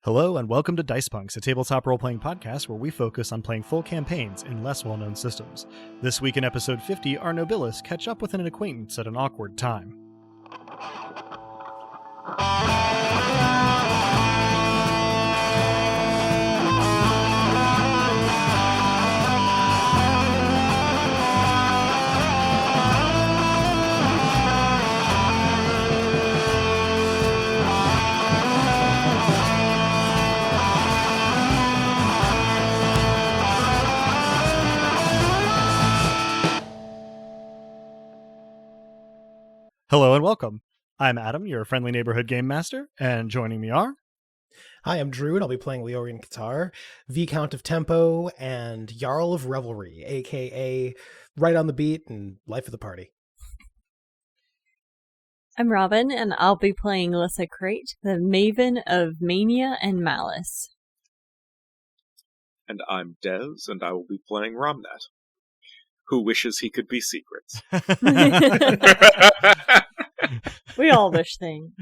Hello and welcome to Dice Punks, a tabletop role-playing podcast where we focus on playing full campaigns in less well-known systems. This week in episode 50, our Nobilis catch up with an acquaintance at an awkward time. Hello and welcome. I'm Adam, your friendly neighborhood game master, and joining me are... Hi, I'm Drew, and I'll be playing Leorian Qatar, Viscount of Tempo, and Jarl of Revelry, aka right on the beat and life of the party. I'm Robin, and I'll be playing Lissa Crate, the Maven of Mania and Malice. And I'm Dez, and I will be playing Romnet, who wishes he could be secrets. We all wish things.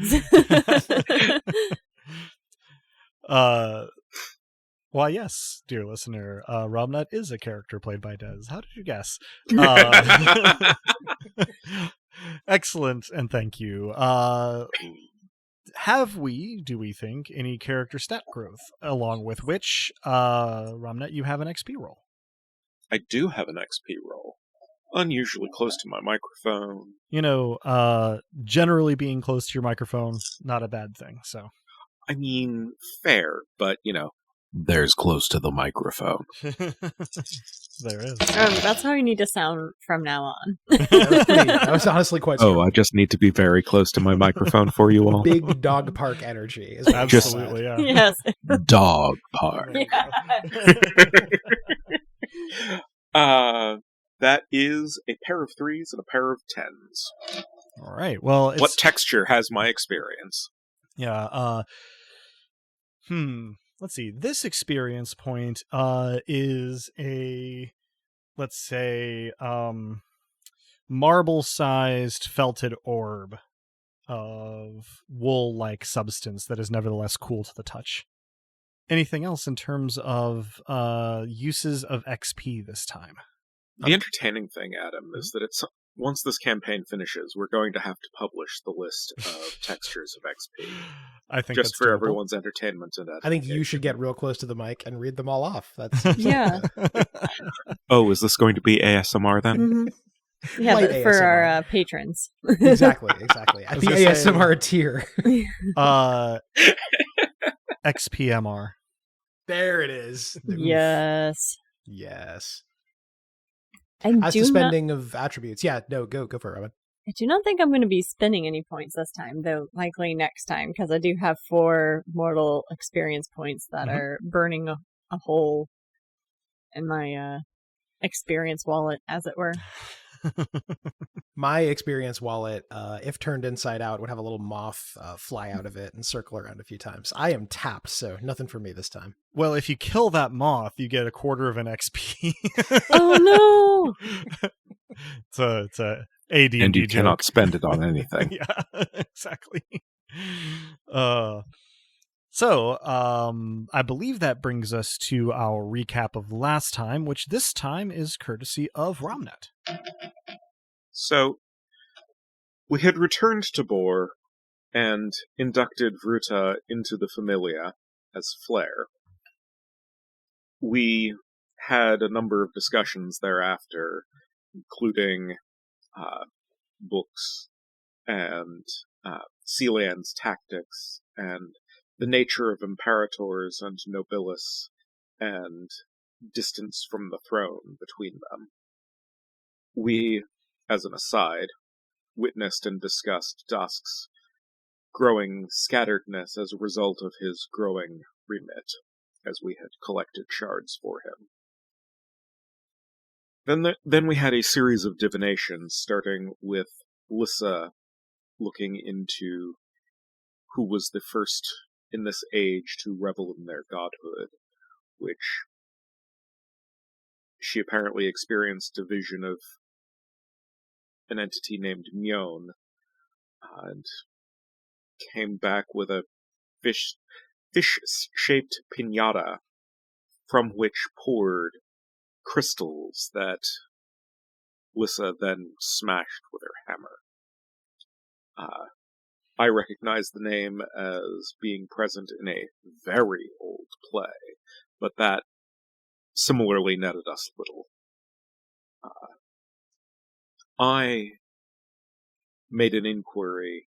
Well, yes, dear listener, Romnet is a character played by Dez. How did you guess? Excellent, and thank you. Have we, do we think, any character stat growth, along with which, Romnet, you have an XP roll? I do have an XP roll. Unusually close to my microphone. You know, generally being close to your microphone, not a bad thing, so. I mean, fair, but, there's close to the microphone. There is. That's how you need to sound from now on. That was honestly quite Oh, I just need to be very close to my microphone for you all. big dog park energy. Absolutely, yeah. Yes. Dog park. Yeah. That is a pair of 3s and a pair of 10s. All right, well, it's... What texture has my experience? Yeah, let's see. This experience point is a, let's say, marble-sized felted orb of wool-like substance that is nevertheless cool to the touch. Anything else in terms of uses of XP this time? The entertaining thing, Adam, is that once this campaign finishes, we're going to have to publish the list of textures of XP. I think just that's for doable. everyone's entertainment and I think you should get real close to the mic and read them all off. That's Yeah. Oh, is this going to be ASMR then? Mm-hmm. Yeah, Light but for ASMR. our patrons. Exactly. At the gonna say- ASMR tier. XPMR. There it is. Yes. Yes. And As to spending of attributes. Yeah, no, go for it, Robin. I do not think I'm going to be spending any points this time, though likely next time, because I do have 4 mortal experience points that are burning a hole in my experience wallet, as it were. My experience wallet, if turned inside out, would have a little moth fly out of it and circle around a few times. I am tapped, so nothing for me this time. Well, if you kill that moth, you get a quarter of an XP. Oh no! It's a AD&D And you joke. cannot spend it on anything. Yeah, exactly. So, I believe that brings us to our recap of last time, which this time is courtesy of Romnet. So, we had returned to Bor and inducted Vruta into the Familia as Flare. We had a number of discussions thereafter, including books and Sealand's tactics and the nature of Imperators and Nobilis and distance from the throne between them. We, as an aside, witnessed and discussed Dusk's growing scatteredness as a result of his growing remit, as we had collected shards for him. Then we had a series of divinations, starting with Lissa looking into who was the first in this age to revel in their godhood, which she apparently experienced a vision of an entity named Mjoln, and came back with a fish-shaped piñata from which poured crystals that Lissa then smashed with her hammer. I recognize the name as being present in a very old play, but that similarly netted us little. I made an inquiry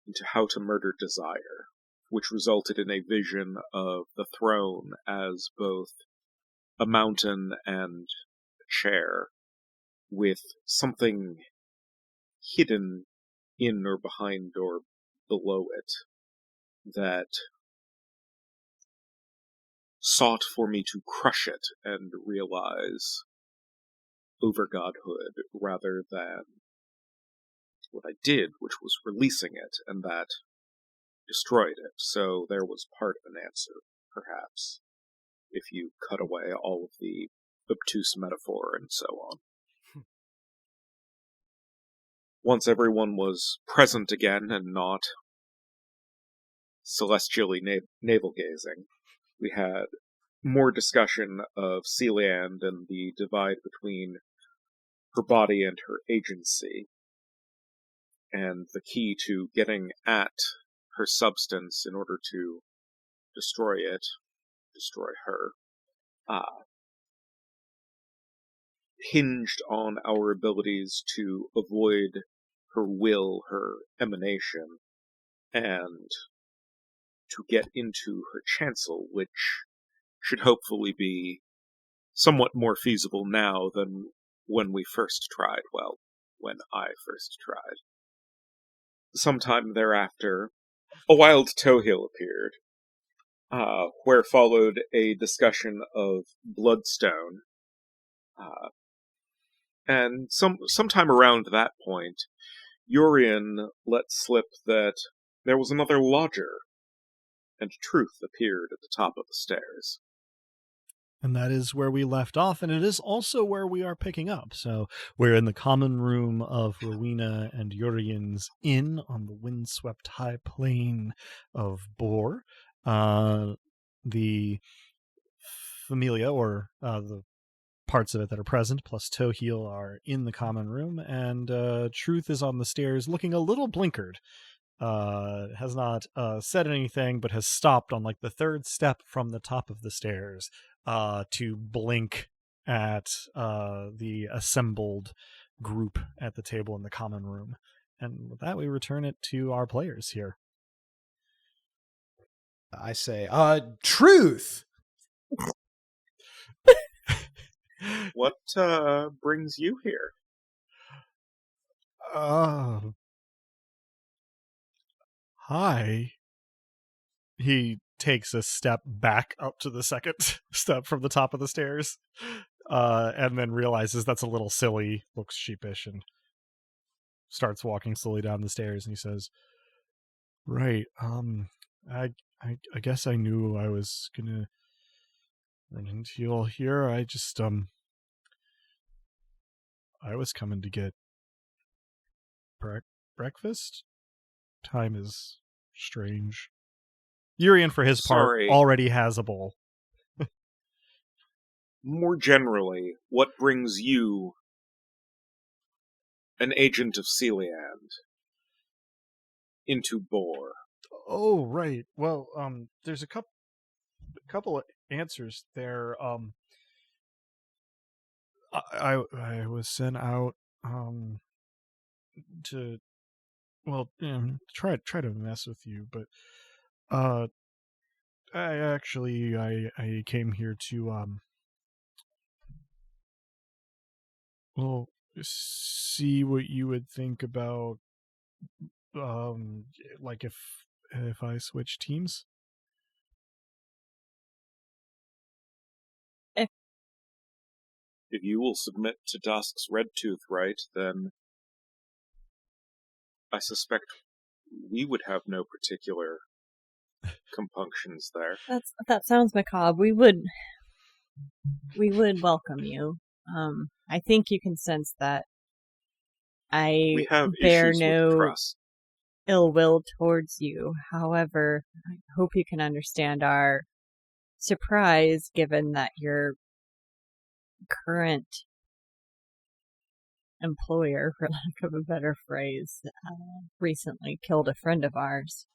into how to murder desire, which resulted in a vision of the throne as both a mountain and a chair, with something hidden in or behind or below it that sought for me to crush it and realize over godhood rather than what I did, which was releasing it, and that destroyed it. So there was part of an answer, perhaps, if you cut away all of the obtuse metaphor and so on. Once everyone was present again and not celestially navel-gazing, we had more discussion of Sealand and the divide between her body and her agency, and the key to getting at her substance in order to destroy it, destroy her, hinged on our abilities to avoid her will, her emanation, and to get into her chancel, which should hopefully be somewhat more feasible now than when we first tried. Well, when I first tried. Sometime thereafter, a wild Tohill appeared, where followed a discussion of Bloodstone. And sometime around that point, Urian let slip that there was another lodger, and Truth appeared at the top of the stairs. And that is where we left off, and it is also where we are picking up. So we're in the common room of Rowena and Urian's inn on the windswept high plain of Bor. The familia, or the parts of it that are present, plus Tohill, are in the common room, and Truth is on the stairs looking a little blinkered. Has not said anything, but has stopped on like the third step from the top of the stairs to blink at the assembled group at the table in the common room. And with that, we return it to our players here. I say, Truth! What brings you here? Hi. He takes a step back up to the second step from the top of the stairs, and then realizes that's a little silly, looks sheepish, and starts walking slowly down the stairs. And he says, "Right, I guess I knew I was gonna run into you all here. I just I was coming to get breakfast. Time is strange." Urian, for his part, already has a bowl. More generally, what brings you, an agent of Sealand, into Bor? Oh, right. Well, there's a couple of answers there. I was sent out to, well, try to mess with you, but I came here to well, see what you would think about like if I switch teams. If you will submit to Dusk's Red Tooth right, then I suspect we would have no particular compunctions there. That sounds macabre. We would welcome you. I think you can sense that I we have bear issues with trust. ill will towards you. However, I hope you can understand our surprise given that your current employer, for lack of a better phrase, recently killed a friend of ours.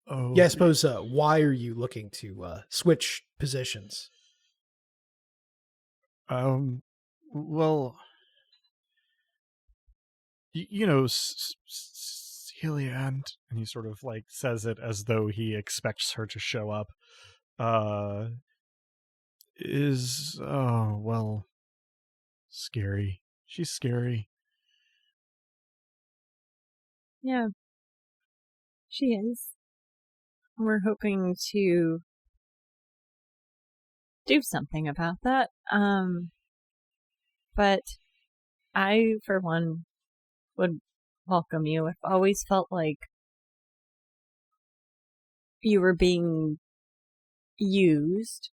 Oh, Yeah, I suppose, why are you looking to switch positions? Well, you know, Celia, and he sort of like says it as though he expects her to show up. Is well, scary. She's scary. Yeah, she is. We're hoping to do something about that. But I, for one, would welcome you. I've always felt like you were being used,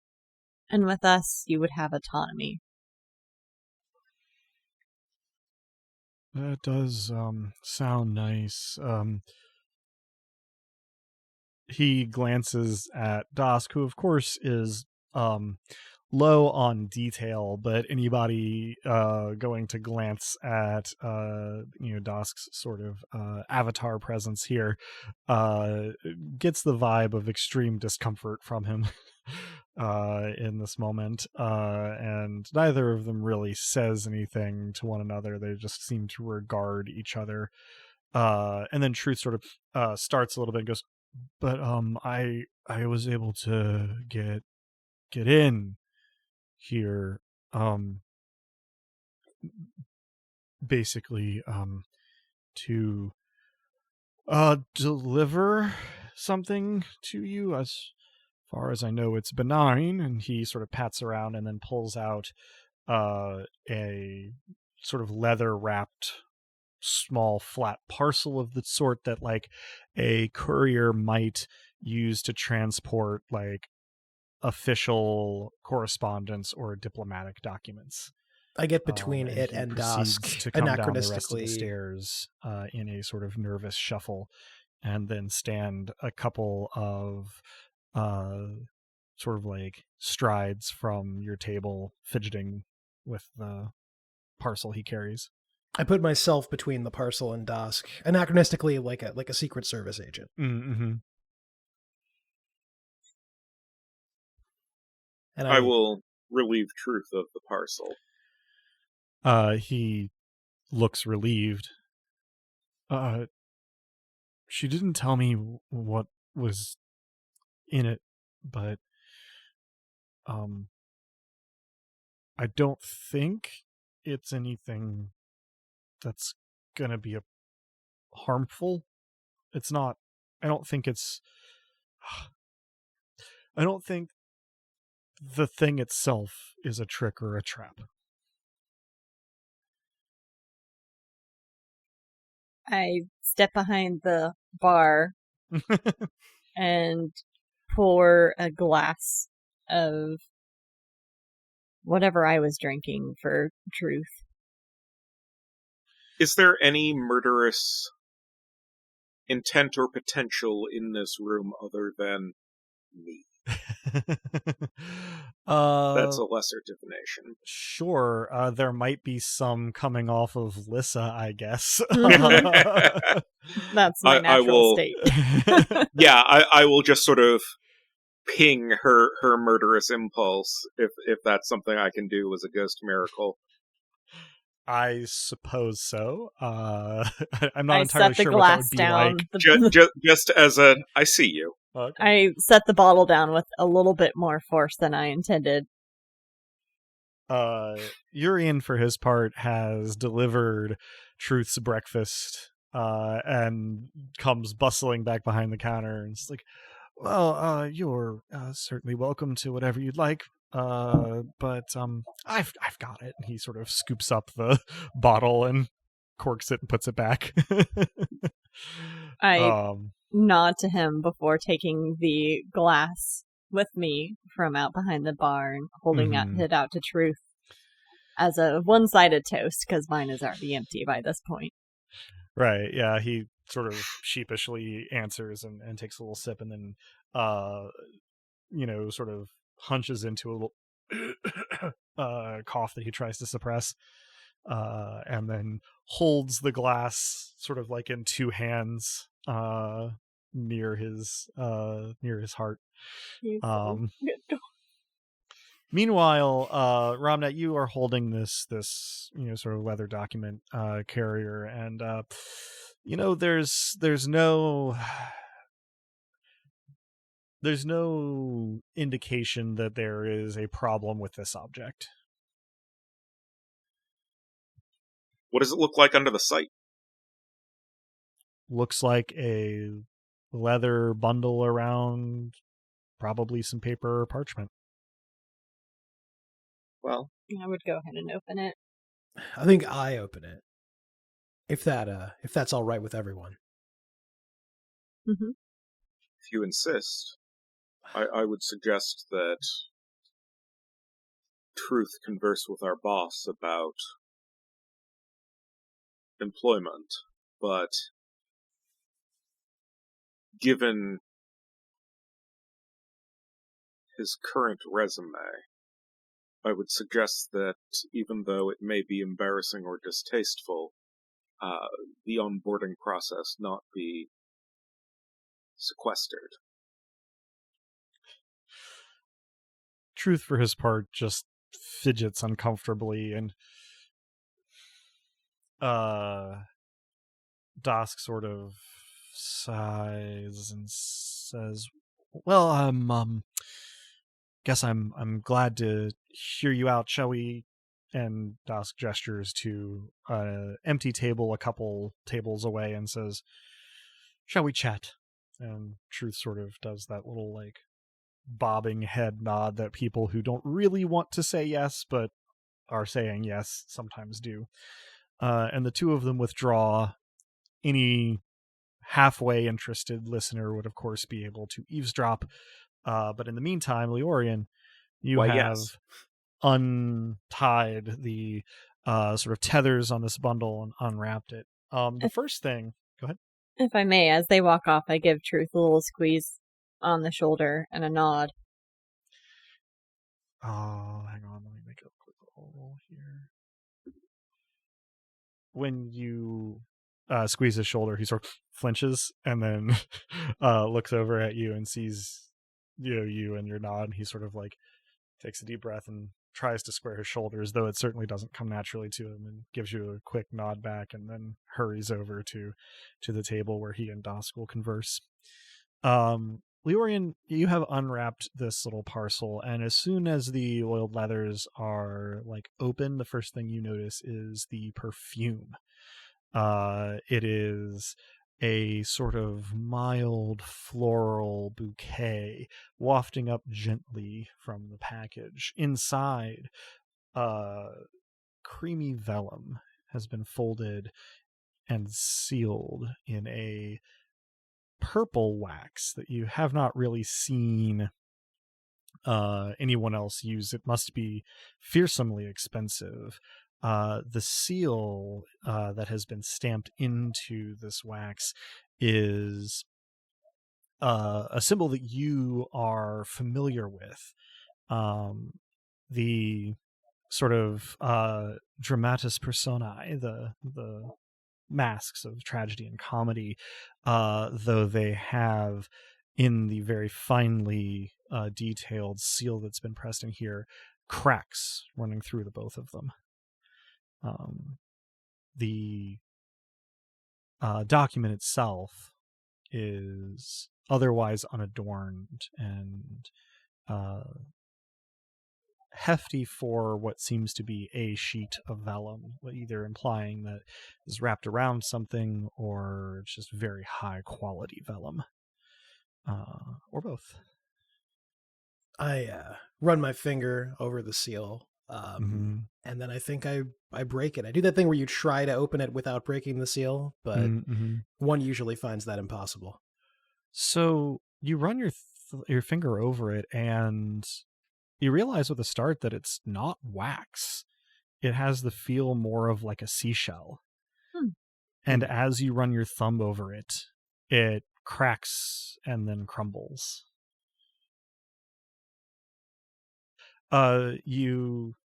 and with us, you would have autonomy. That does sound nice. He glances at Dosk, who of course is low on detail, but anybody going to glance at Dosk's sort of avatar presence here gets the vibe of extreme discomfort from him in this moment, and neither of them really says anything to one another. They just seem to regard each other, and then Truth sort of starts a little bit and goes, but I was able to get in here, basically to deliver something to you. As far as I know, it's benign. And he sort of pats around and then pulls out a sort of leather wrapped small flat parcel of the sort that like a courier might use to transport like official correspondence or diplomatic documents. I get between and it he and proceeds Dusk to come down the rest of the anachronistically. stairs in a sort of nervous shuffle, and then stand a couple of sort of like strides from your table, fidgeting with the parcel he carries. I put myself between the parcel and Dusk, anachronistically like a Secret Service agent. Mm-hmm. And I will relieve Truth of the parcel. He looks relieved. She didn't tell me what was in it, but I don't think it's anything that's gonna be harmful. It's not. I don't think it's. I don't think the thing itself is a trick or a trap. I step behind the bar and pour a glass of whatever I was drinking for Truth. Is there any murderous intent or potential in this room other than me? That's a lesser divination. Sure. There might be some coming off of Lissa, I guess. That's my natural state. Yeah, I will just sort of ping her murderous impulse if that's something I can do as a ghost miracle. I suppose so. I'm not I entirely set the sure what that would glass be down. like. Just as a, I see you. Okay. I set the bottle down with a little bit more force than I intended. Urian, for his part, has delivered Truth's breakfast and comes bustling back behind the counter and it's like, well, you're certainly welcome to whatever you'd like. But I've got it. And he sort of scoops up the bottle and corks it and puts it back. I nod to him before taking the glass with me from out behind the bar and holding it out to Truth as a one-sided toast because mine is already empty by this point. Right, yeah, he sort of sheepishly answers and takes a little sip, and then sort of hunches into a little cough that he tries to suppress, and then holds the glass sort of like in two hands near his heart. Meanwhile, Ramnet, you are holding this sort of leather document carrier, and there's no indication that there is a problem with this object. What does it look like under the sight? Looks like a leather bundle around probably some paper or parchment. Well, I would go ahead and open it. I think I open it. If that's all right with everyone. Mm-hmm. If you insist, I would suggest that Truth converse with our boss about employment, but given his current resume, I would suggest that even though it may be embarrassing or distasteful, the onboarding process not be sequestered. Truth, for his part, just fidgets uncomfortably, and Dosk sort of sighs and says, "Well, guess I'm glad to hear you out. Shall we?" And Dosk gestures to an empty table a couple tables away and says, "Shall we chat?" And Truth sort of does that little like bobbing head nod that people who don't really want to say yes but are saying yes sometimes do. And the two of them withdraw. Any halfway interested listener would, of course, be able to eavesdrop. But in the meantime, Leorian, you have untied the sort of tethers on this bundle and unwrapped it. The first thing, go ahead. If I may, as they walk off, I give Truth a little squeeze on the shoulder and a nod. Oh, hang on. Let me make a quick roll here. When you squeeze his shoulder, he sort of flinches and then looks over at you and sees you and your nod, and he sort of like takes a deep breath and tries to square his shoulders, though it certainly doesn't come naturally to him, and gives you a quick nod back and then hurries over to the table where he and Dosk will converse. Leorian, you have unwrapped this little parcel, and as soon as the oiled leathers are like open, the first thing you notice is the perfume. It is a sort of mild floral bouquet wafting up gently from the package. Inside, creamy vellum has been folded and sealed in a purple wax that you have not really seen anyone else use. It must be fearsomely expensive. The seal that has been stamped into this wax is a symbol that you are familiar with. The sort of dramatis personae, the masks of tragedy and comedy, though they have in the very finely detailed seal that's been pressed in here cracks running through the both of them. The document itself is otherwise unadorned and hefty for what seems to be a sheet of vellum, either implying that it's wrapped around something or it's just very high quality vellum, or both. I run my finger over the seal, and then I think I break it. I do that thing where you try to open it without breaking the seal, but one usually finds that impossible. So you run your finger over it, and you realize with a start that it's not wax. It has the feel more of like a seashell. And as you run your thumb over it, it cracks and then crumbles. You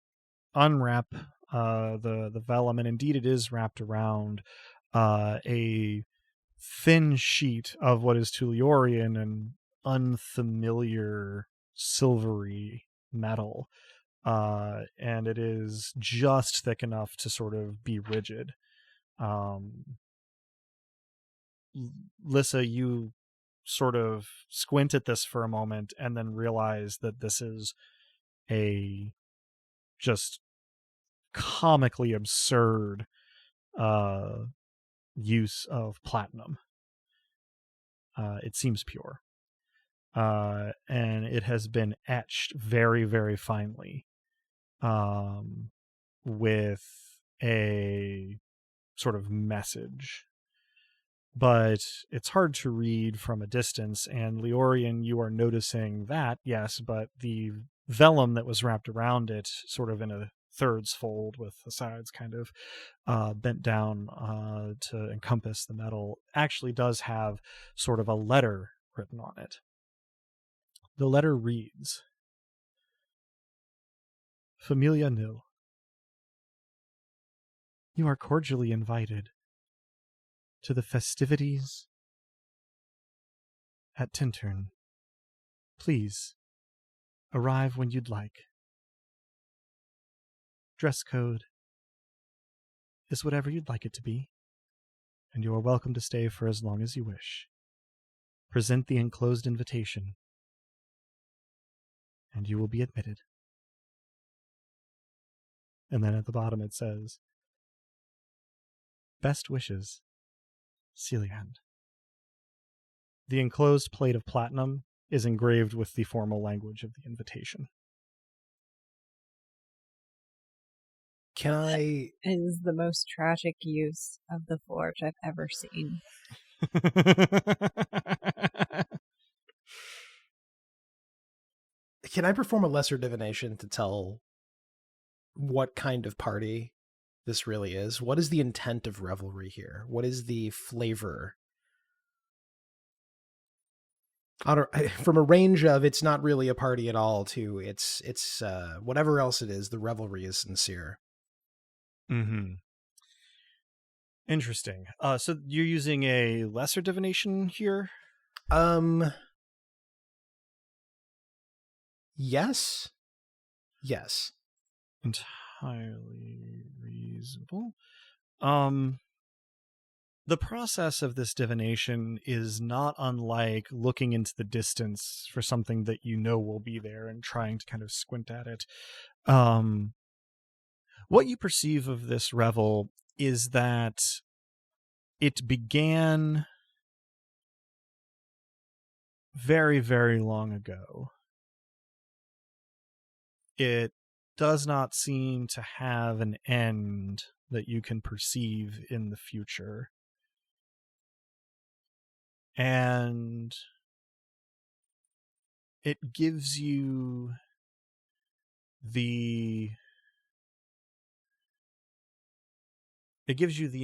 unwrap the vellum, and indeed it is wrapped around a thin sheet of what is to Leorian an unfamiliar silvery metal, and it is just thick enough to sort of be rigid. Lissa, you sort of squint at this for a moment and then realize that this is a just comically absurd use of platinum. It seems pure. And it has been etched very, very finely with a sort of message. But it's hard to read from a distance, and Leorian, you are noticing that, yes, but the vellum that was wrapped around it, sort of in a thirds fold with the sides kind of bent down to encompass the metal, actually does have sort of a letter written on it. The letter reads, Familia Nil. You are cordially invited to the festivities at Tintern. Please arrive when you'd like. Dress code is whatever you'd like it to be, and you are welcome to stay for as long as you wish. Present the enclosed invitation, and you will be admitted. And then at the bottom it says, Best wishes, Celiand. The enclosed plate of platinum is engraved with the formal language of the invitation. Can I... That is the most tragic use of the forge I've ever seen. Can I perform a lesser divination to tell what kind of party this really is? What is the intent of revelry here? What is the flavor? From a range of it's not really a party at all to it's whatever else it is, the revelry is sincere. Mm-hmm. Interesting. So you're using a lesser divination here? Yes. Entirely reasonable. The process of this divination is not unlike looking into the distance for something that you know will be there and trying to kind of squint at it. What you perceive of this revel is that it began very, very long ago. It does not seem to have an end that you can perceive in the future. And it gives you the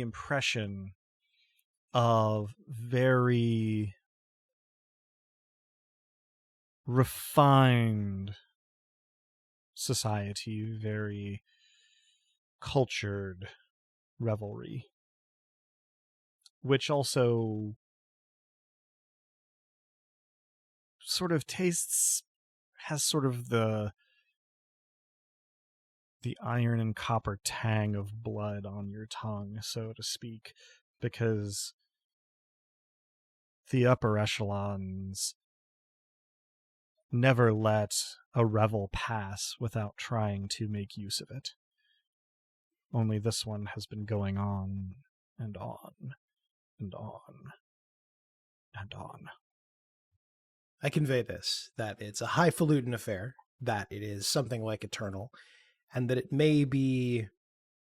impression of very refined society, very cultured revelry, which also sort of has sort of the iron and copper tang of blood on your tongue, so to speak, because the upper echelons never let a revel pass without trying to make use of it. Only this one has been going on and on and on and on. I convey this, that it's a highfalutin affair, that it is something like eternal, and that it may be,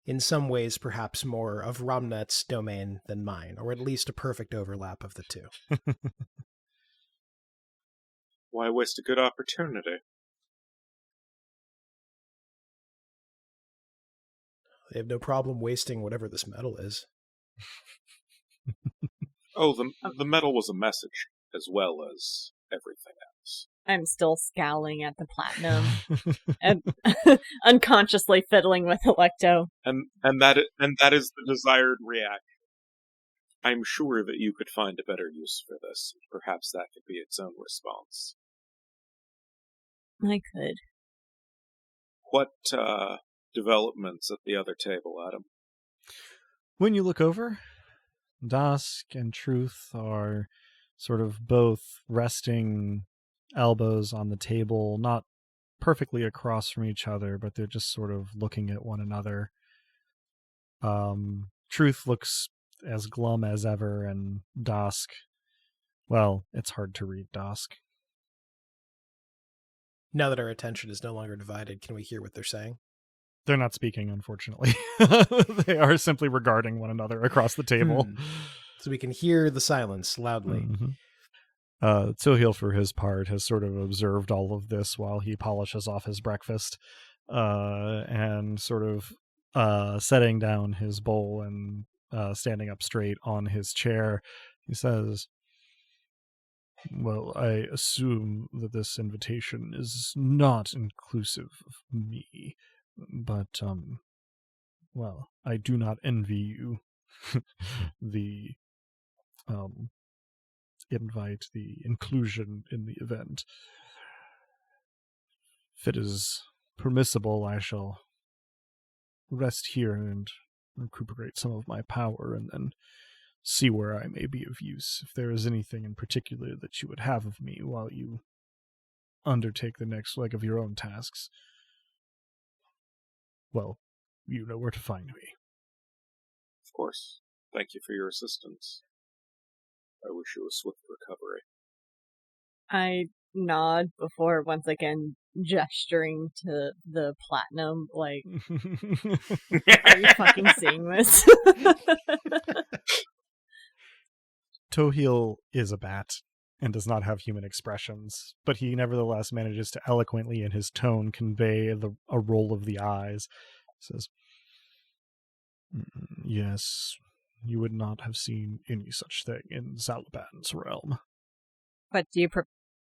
in some ways, perhaps more of Romnet's domain than mine, or at least a perfect overlap of the two. Why waste a good opportunity? They have no problem wasting whatever this metal is. Oh, the medal was a message, as well as everything else. I'm still scowling at the platinum and unconsciously fiddling with Electo. And that is the desired reaction. I'm sure that you could find a better use for this. Perhaps that could be its own response. I could. What developments at the other table, Adam? When you look over, Dusk and Truth are sort of both resting elbows on the table, not perfectly across from each other, but they're just sort of looking at one another. Truth looks as glum as ever, and Dusk, well, it's hard to read Dusk. Now that our attention is no longer divided, can we hear what they're saying? They're not speaking, unfortunately. They are simply regarding one another across the table. So we can hear the silence loudly. Mm-hmm. Tohil, for his part, has sort of observed all of this while he polishes off his breakfast, and sort of setting down his bowl and standing up straight on his chair. He says, "Well, I assume that this invitation is not inclusive of me, but, well, I do not envy you the invite, the inclusion in the event. If it is permissible, I shall rest here and recuperate some of my power and then see where I may be of use. If there is anything in particular that you would have of me while you undertake the next leg of your own tasks, well, you know where to find me." Of course. Thank you for your assistance. I wish you a swift recovery. I nod before once again gesturing to the platinum, like, are you fucking seeing this? Tohil is a bat and does not have human expressions, but he nevertheless manages to eloquently in his tone convey a roll of the eyes. He says, "Yes, you would not have seen any such thing in Zalaban's realm." But do you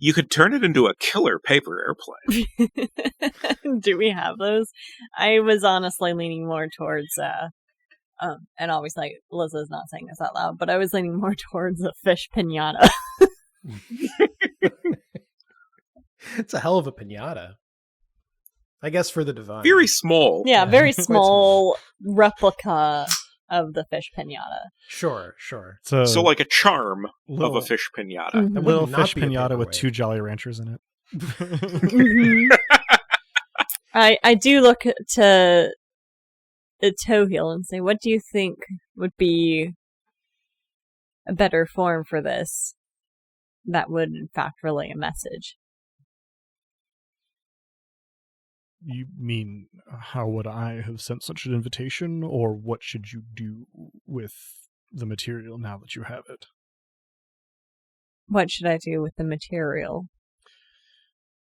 You could turn it into a killer paper airplane. do we have those? I was honestly leaning more towards and always, like, Liza's not saying this out loud, but I was leaning more towards a fish pinata. It's a hell of a pinata. I guess for the divine. Very small. Yeah, very small replica of the fish pinata. Sure. So like a charm of a fish pinata. Mm-hmm. A little fish pinata with 2 Jolly Ranchers in it. Mm-hmm. I do look to Tohil and say, what do you think would be a better form for this that would in fact relay a message? You mean, how would I have sent such an invitation, or what should you do with the material now that you have it? What should I do with the material?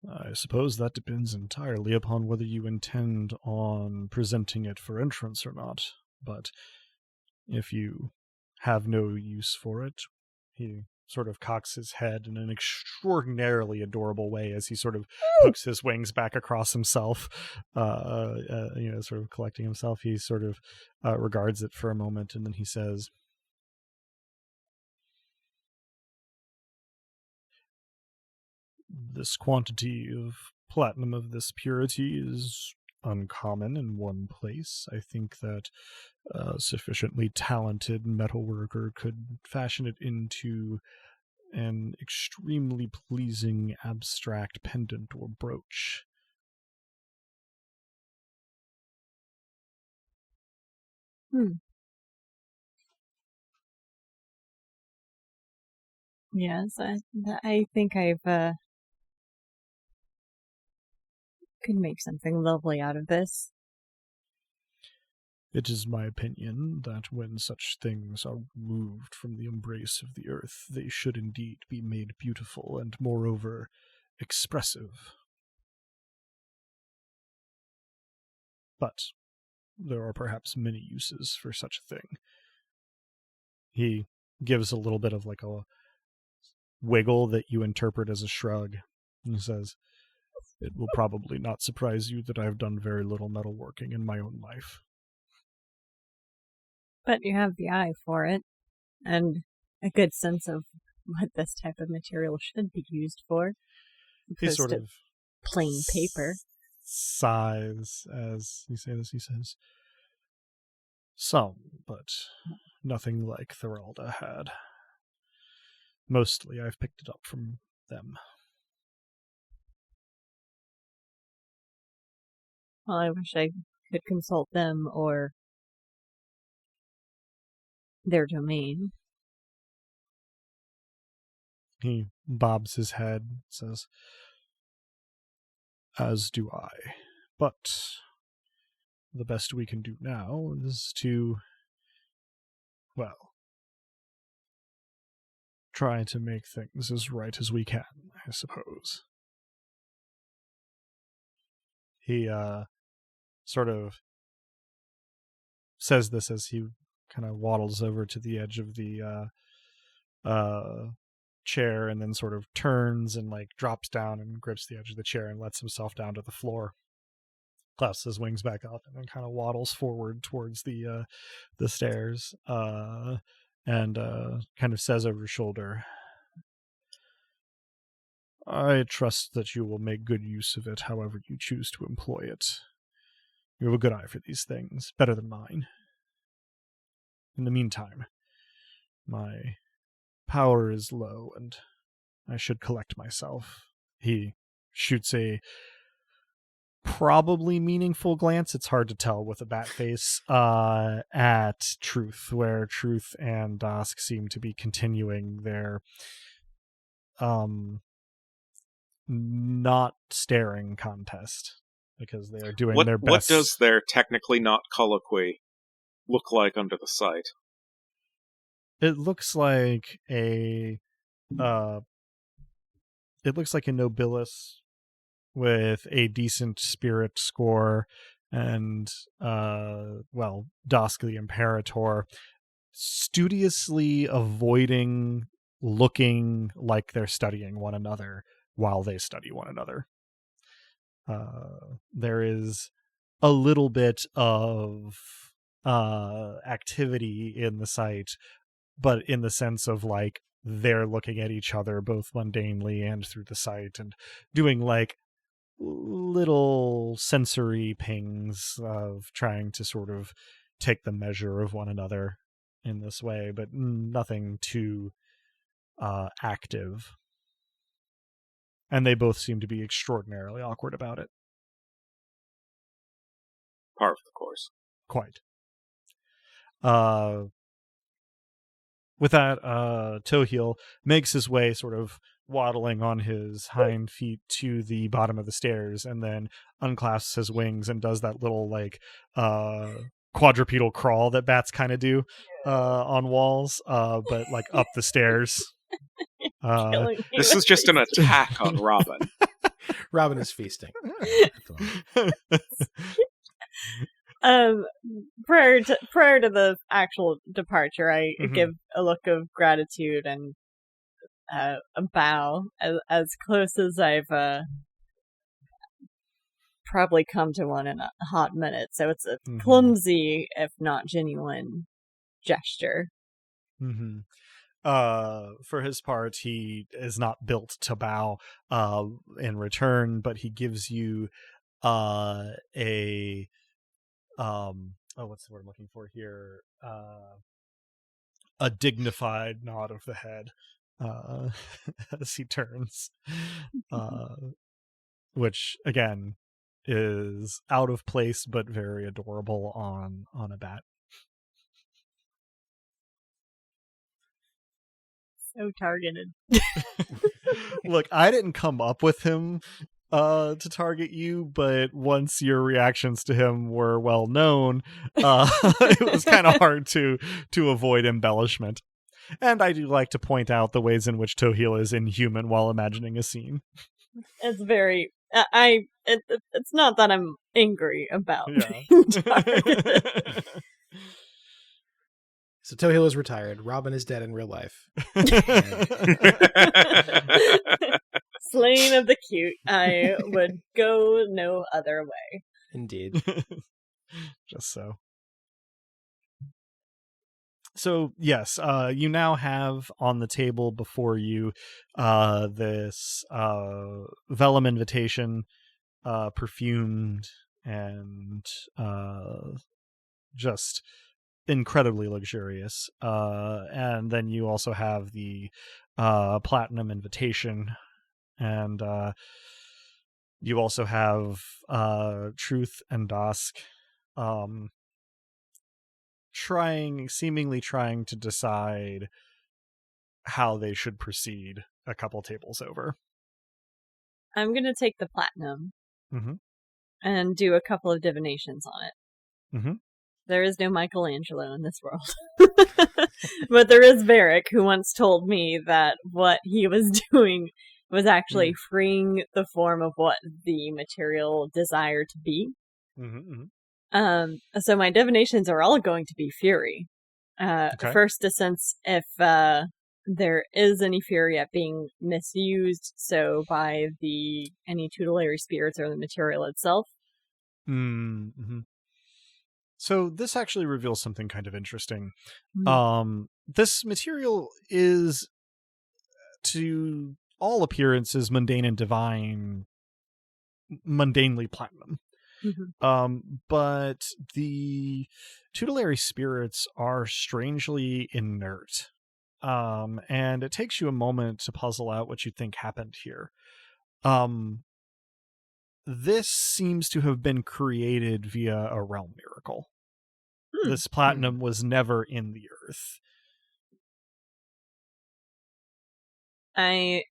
I suppose that depends entirely upon whether you intend on presenting it for entrance or not, but if you have no use for it, he sort of cocks his head in an extraordinarily adorable way as he sort of hooks his wings back across himself, sort of collecting himself. He sort of regards it for a moment, and then he says, "This quantity of platinum of this purity is uncommon in one place. I think that a sufficiently talented metalworker could fashion it into an extremely pleasing abstract pendant or brooch." Yes, I think I've could make something lovely out of this. It is my opinion that when such things are removed from the embrace of the earth, they should indeed be made beautiful and, moreover, expressive. But there are perhaps many uses for such a thing. He gives a little bit of like a wiggle that you interpret as a shrug. And he says, "It will probably not surprise you that I've done very little metalworking in my own life." But you have the eye for it, and a good sense of what this type of material should be used for. He sort of plain paper. Sighs as he says this. He says, "Some, but nothing like Thoralda had. Mostly I've picked it up from them." Well, I wish I could consult them or their domain. He bobs his head, says, "As do I. But the best we can do now is to, well, try to make things as right as we can, I suppose." He sort of says this as he kind of waddles over to the edge of the chair and then sort of turns and like drops down and grips the edge of the chair and lets himself down to the floor, claps his wings back up, and then kind of waddles forward towards the stairs, and kind of says over his shoulder, "I trust that you will make good use of it however you choose to employ it. You have a good eye for these things, better than mine. In the meantime, my power is low, and I should collect myself." He shoots a probably meaningful glance, it's hard to tell with a bat face, at Truth, where Truth and Dosk seem to be continuing their not staring contest, because they are doing their best. What does their technically not colloquy look like under the sight? It looks like a Nobilis with a decent spirit score, and Dosk the Imperator studiously avoiding looking like they're studying one another while they study one another. There is a little bit of activity in the sight, but in the sense of like they're looking at each other both mundanely and through the sight and doing like little sensory pings of trying to sort of take the measure of one another in this way, but nothing too active. And they both seem to be extraordinarily awkward about it. Par of the course. Quite. With that, Toheel makes his way sort of waddling on his hind feet to the bottom of the stairs, and then unclasps his wings and does that little like quadrupedal crawl that bats kind of do on walls, but like up the stairs. This is just an attack on Robin. Robin is feasting. Prior to the actual departure, I give a look of gratitude and a bow, as close as I've probably come to one in a hot minute. So it's a clumsy, if not genuine, gesture. Mm-hmm. For his part, he is not built to bow in return, but he gives you what's the word I'm looking for here? A dignified nod of the head as he turns, which again is out of place but very adorable on a bat. So targeted. Look, I didn't come up with him to target you, but once your reactions to him were well known, it was kind of hard to avoid embellishment. And I do like to point out the ways in which Toheel is inhuman while imagining a scene. It's very it's not that I'm angry about being targeted. So Tohil is retired. Robin is dead in real life. Slaying of the cute. I would go no other way. Indeed. Just so. So, yes, you now have on the table before you this vellum invitation, perfumed and just incredibly luxurious. And then you also have the platinum invitation, and you also have Truth and Dusk seemingly trying to decide how they should proceed a couple tables over. I'm going to take the platinum and do a couple of divinations on it. Mm-hmm. There is no Michelangelo in this world. But there is Varric, who once told me that what he was doing was actually freeing the form of what the material desired to be. So my divinations are all going to be fury. Okay. First, to sense if there is any fury at being misused, so by any tutelary spirits or the material itself. Mm-hmm. So this actually reveals something kind of interesting. This material is, to all appearances, mundane and divine, mundanely platinum. But the tutelary spirits are strangely inert. And it takes you a moment to puzzle out what you think happened here. This seems to have been created via a realm miracle. This platinum was never in the earth. I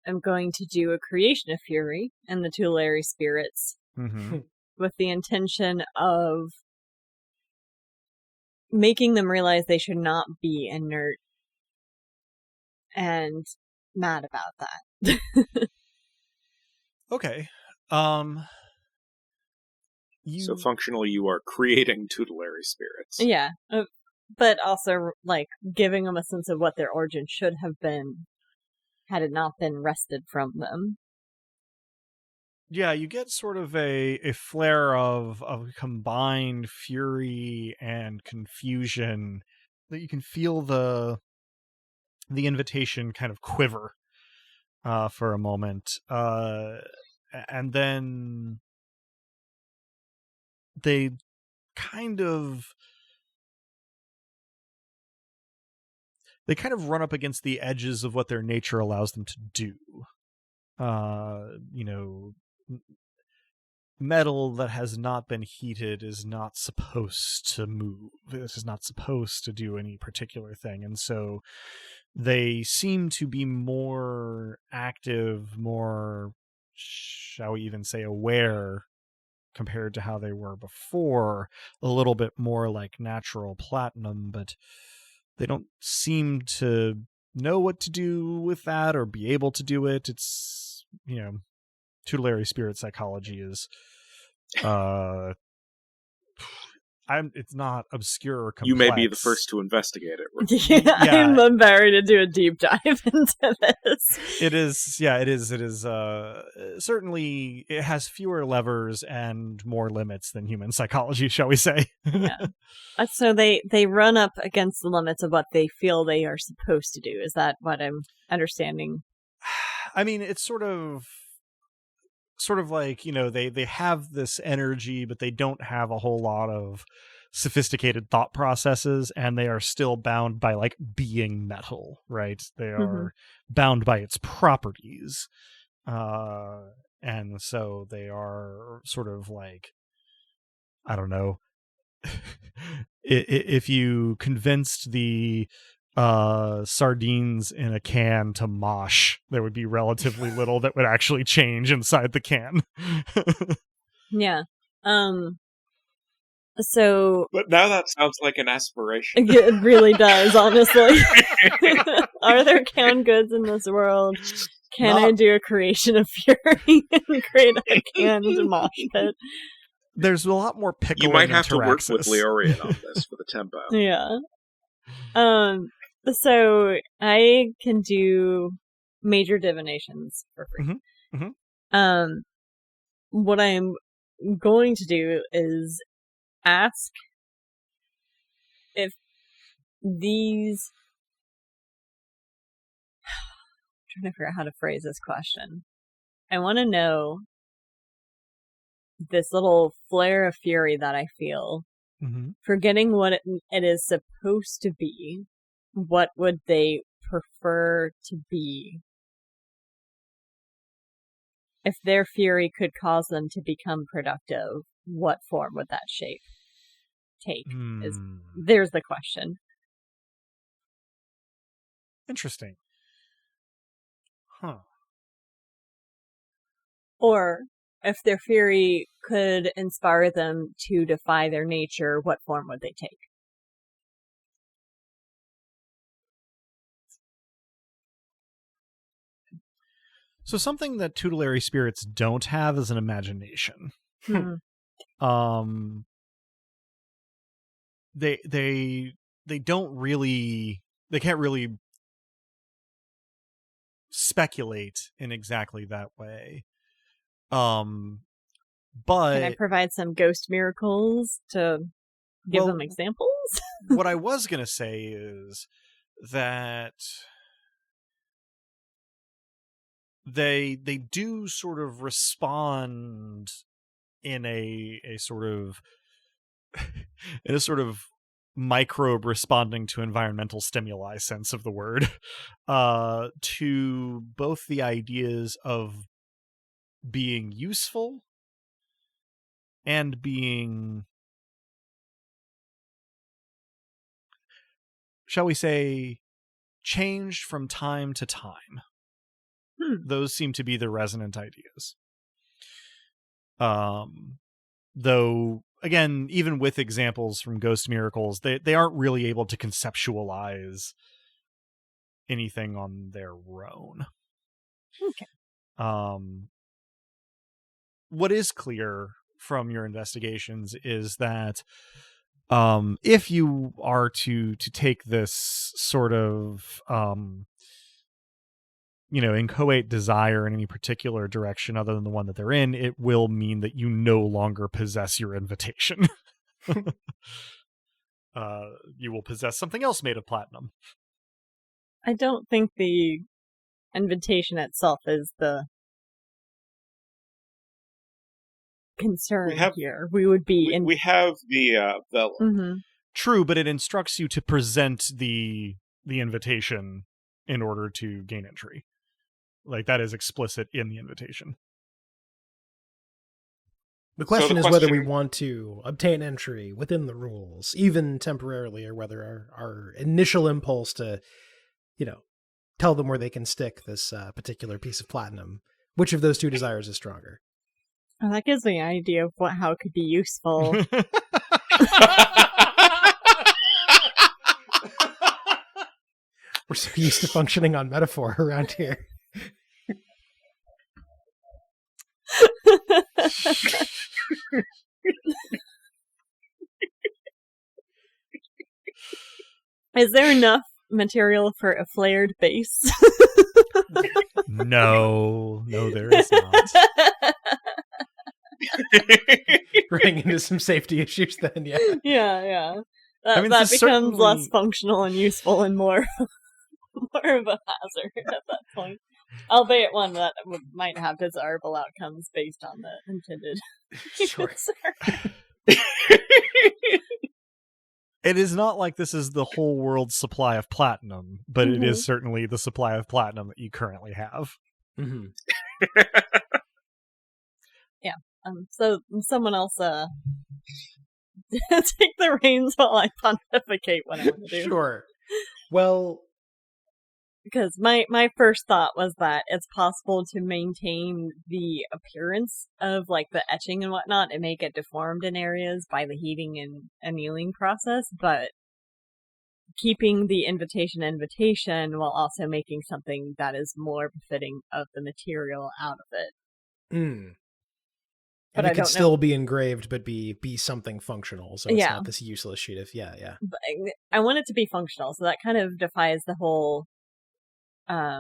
am going to do a creation of fury and the tutelary spirits with the intention of making them realize they should not be inert and mad about that. Okay. So functionally, you are creating tutelary spirits. Yeah, but also like giving them a sense of what their origin should have been had it not been wrested from them. Yeah, you get sort of a flare of combined fury and confusion that you can feel the invitation kind of quiver for a moment, and then they kind of run up against the edges of what their nature allows them to do. Metal that has not been heated is not supposed to move. It is not supposed to do any particular thing. And so they seem to be more active, more, shall we even say, aware compared to how they were before. A little bit more like natural platinum, but they don't seem to know what to do with that or be able to do it. It's, tutelary spirit psychology is it's not obscure or complex. You may be the first to investigate it. Yeah, I'm embarrassed to do a deep dive into this. It is certainly, it has fewer levers and more limits than human psychology, shall we say. Yeah. So they run up against the limits of what they feel they are supposed to do. Is that what I'm understanding? I mean, it's sort of like, they have this energy, but they don't have a whole lot of sophisticated thought processes, and they are still bound by like being metal, right? They are bound by its properties. And so they are sort of like, I don't know, if you convinced the sardines in a can to mosh, there would be relatively little that would actually change inside the can. Yeah. So, but now that sounds like an aspiration. It really does, honestly. Are there canned goods in this world? Can I do a creation of fury and create a canned mosh pit? There's a lot more pickling. You might have to work with Leorian on this for the tempo. Yeah. So I can do major divinations for free. Mm-hmm. Mm-hmm. What I'm going to do is ask if these... I'm trying to figure out how to phrase this question. I want to know this little flare of fury that I feel, forgetting what it is supposed to be. What would they prefer to be? If their fury could cause them to become productive, what form would that shape take? There's the question. Interesting. Huh. Or if their fury could inspire them to defy their nature, what form would they take? So something that tutelary spirits don't have is an imagination. They don't really, they can't really speculate in exactly that way. But can I provide some ghost miracles to give them examples? What I was gonna say is that they do sort of respond in a sort of in a sort of microbe responding to environmental stimuli sense of the word, to both the ideas of being useful and being, shall we say, changed from time to time. Those seem to be the resonant ideas. Though, again, even with examples from Ghost Miracles, they aren't really able to conceptualize anything on their own. Okay. What is clear from your investigations is that if you are to take this sort of inchoate desire in any particular direction other than the one that they're in, it will mean that you no longer possess your invitation. You will possess something else made of platinum. I don't think the invitation itself is the concern here. We would be we have the vellum. True, but it instructs you to present the invitation in order to gain entry. Like, that is explicit in the invitation. The question is whether we want to obtain entry within the rules, even temporarily, or whether our initial impulse to, tell them where they can stick this particular piece of platinum. Which of those two desires is stronger? Oh, that gives me an idea of how it could be useful. We're so used to functioning on metaphor around here. Is there enough material for a flared base? No, there is not. Running into some safety issues then, yeah. Yeah. That becomes certainly less functional and useful and more of a hazard at that point. Albeit one that might have desirable outcomes based on the intended user. It is not like this is the whole world's supply of platinum, but it is certainly the supply of platinum that you currently have. Yeah. So someone else take the reins while I pontificate what I want to do. Sure. Well, because my first thought was that it's possible to maintain the appearance of like the etching and whatnot and make it deformed in areas by the heating and annealing process, but keeping the invitation while also making something that is more befitting of the material out of it. But it could still be engraved, but be something functional. So it's not this useless sheet of But I want it to be functional, so that kind of defies the whole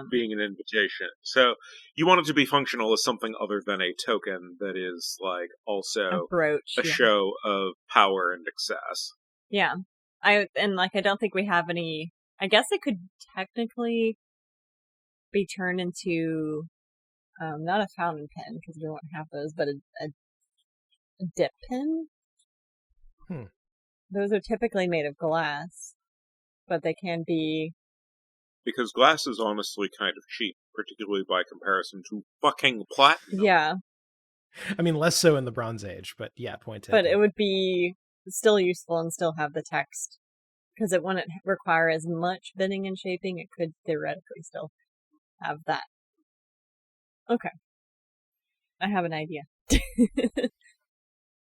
being an invitation. So you want it to be functional as something other than a token that is like also a brooch, a show of power and excess. Yeah, I don't think we have any. I guess it could technically be turned into not a fountain pen because we won't have those, but a dip pen. Those are typically made of glass, but they can be. Because glass is honestly kind of cheap, particularly by comparison to fucking platinum. Yeah. I mean, less so in the Bronze Age, but yeah, point taken. But it would be still useful and still have the text. Because it wouldn't require as much bending and shaping, it could theoretically still have that. Okay. I have an idea.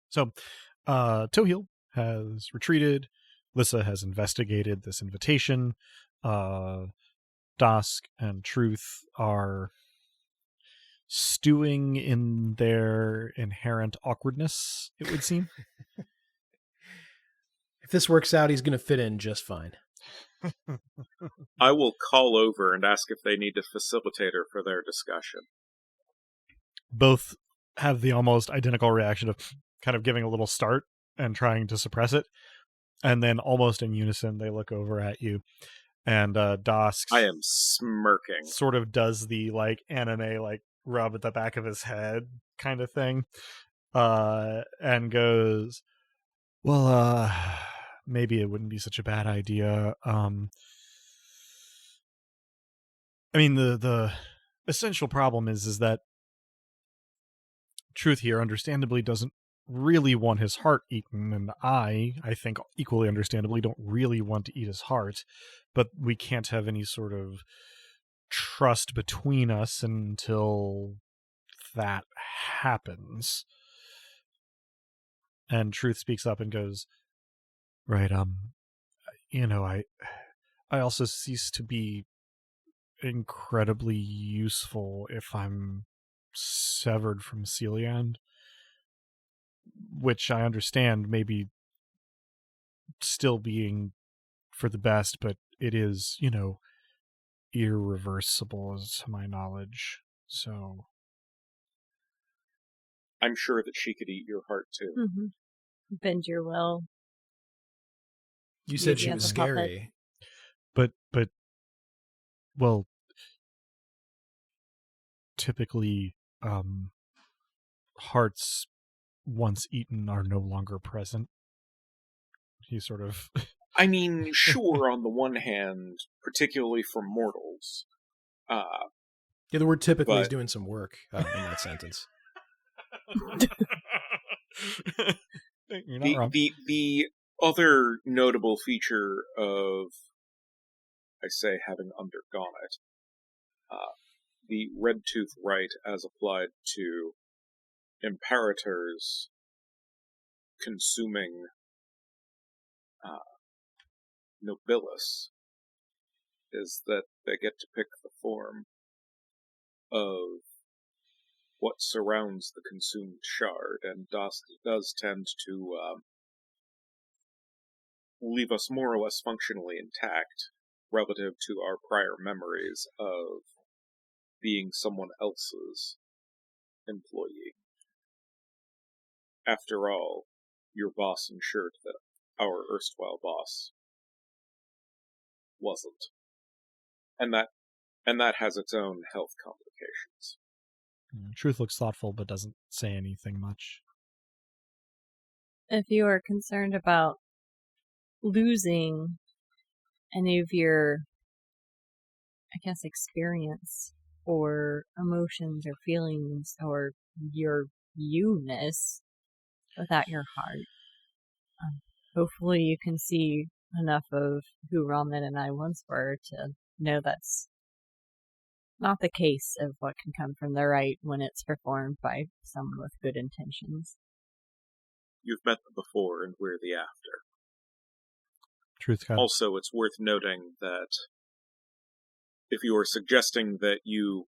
So, Tohil has retreated. Lissa has investigated this invitation. Dusk and Truth are stewing in their inherent awkwardness, it would seem. If this works out, he's going to fit in just fine. I will call over and ask if they need a facilitator for their discussion. Both have the almost identical reaction of kind of giving a little start and trying to suppress it. And then almost in unison, they look over at you. And Dusk, I am smirking, sort of does the anime rub at the back of his head kind of thing, and goes, well, maybe it wouldn't be such a bad idea. I mean, the essential problem is that Truth here understandably doesn't really want his heart eaten, and I think equally understandably don't really want to eat his heart, but we can't have any sort of trust between us until that happens. And Truth speaks up and goes, right, I also cease to be incredibly useful if I'm severed from Celiand, which I understand maybe still being for the best, but it is, irreversible to my knowledge. So I'm sure that she could eat your heart too. Mm-hmm. Bend your will. You said she was scary. But well, typically hearts once eaten are no longer present. He sort of I mean, sure, on the one hand, particularly for mortals. Yeah, the word typically is doing some work in that sentence. You're not wrong. The other notable feature of, I say, having undergone it, the red tooth rite as applied to imparators consuming Nobilis is that they get to pick the form of what surrounds the consumed shard, and Dusk does tend to leave us more or less functionally intact relative to our prior memories of being someone else's employee. After all, your boss ensured that our erstwhile boss wasn't. And that has its own health complications. Truth looks thoughtful but doesn't say anything much. If you are concerned about losing any of your, I guess, experience or emotions or feelings or your you-ness without your heart, hopefully you can see enough of who Ramen and I once were to know that's not the case of what can come from the right when it's performed by someone with good intentions. You've met them before, and we're the after. Truth cut. Also, it's worth noting that if you are suggesting that you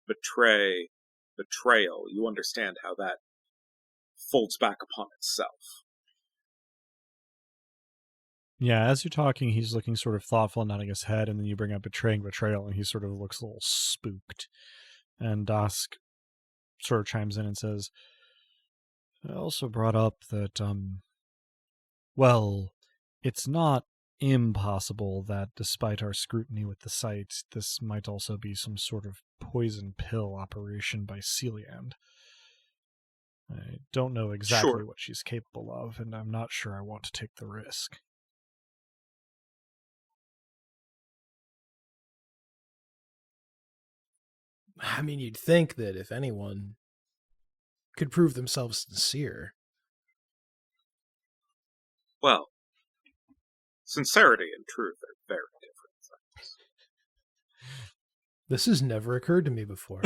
betray betrayal, you understand how that folds back upon itself. Yeah, as you're talking, he's looking sort of thoughtful, nodding his head, and then you bring up betraying betrayal, and he sort of looks a little spooked. And Dusk sort of chimes in and says, I also brought up that, well, it's not impossible that despite our scrutiny with the site, this might also be some sort of poison pill operation by Celiand. I don't know exactly what she's capable of, and I'm not sure I want to take the risk. I mean, you'd think that if anyone could prove themselves sincere. Well, sincerity and truth are very different things. This has never occurred to me before.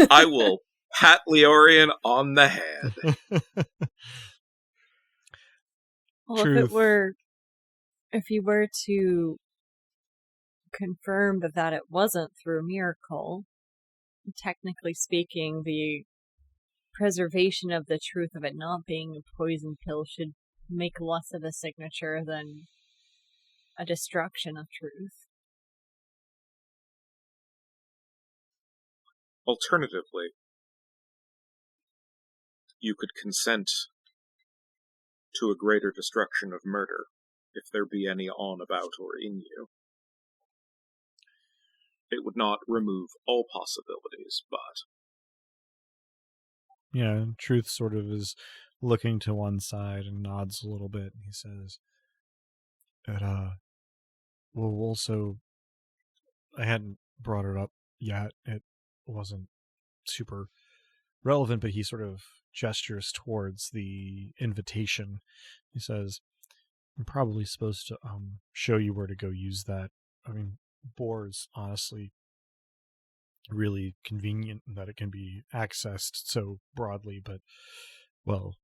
I will pat Leorian on the head. Well, if you were to confirm that it wasn't through a miracle, technically speaking, the preservation of the truth of it not being a poison pill should make less of a signature than a destruction of truth. Alternatively, you could consent to a greater destruction of murder, if there be any on, about, or in you. It would not remove all possibilities, but... Yeah, Truth sort of is looking to one side and nods a little bit, and he says, well, also, I hadn't brought it up yet. It wasn't super relevant, but he sort of gestures towards the invitation. He says, I'm probably supposed to show you where to go use that. I mean, Boar's honestly really convenient that it can be accessed so broadly, but, well,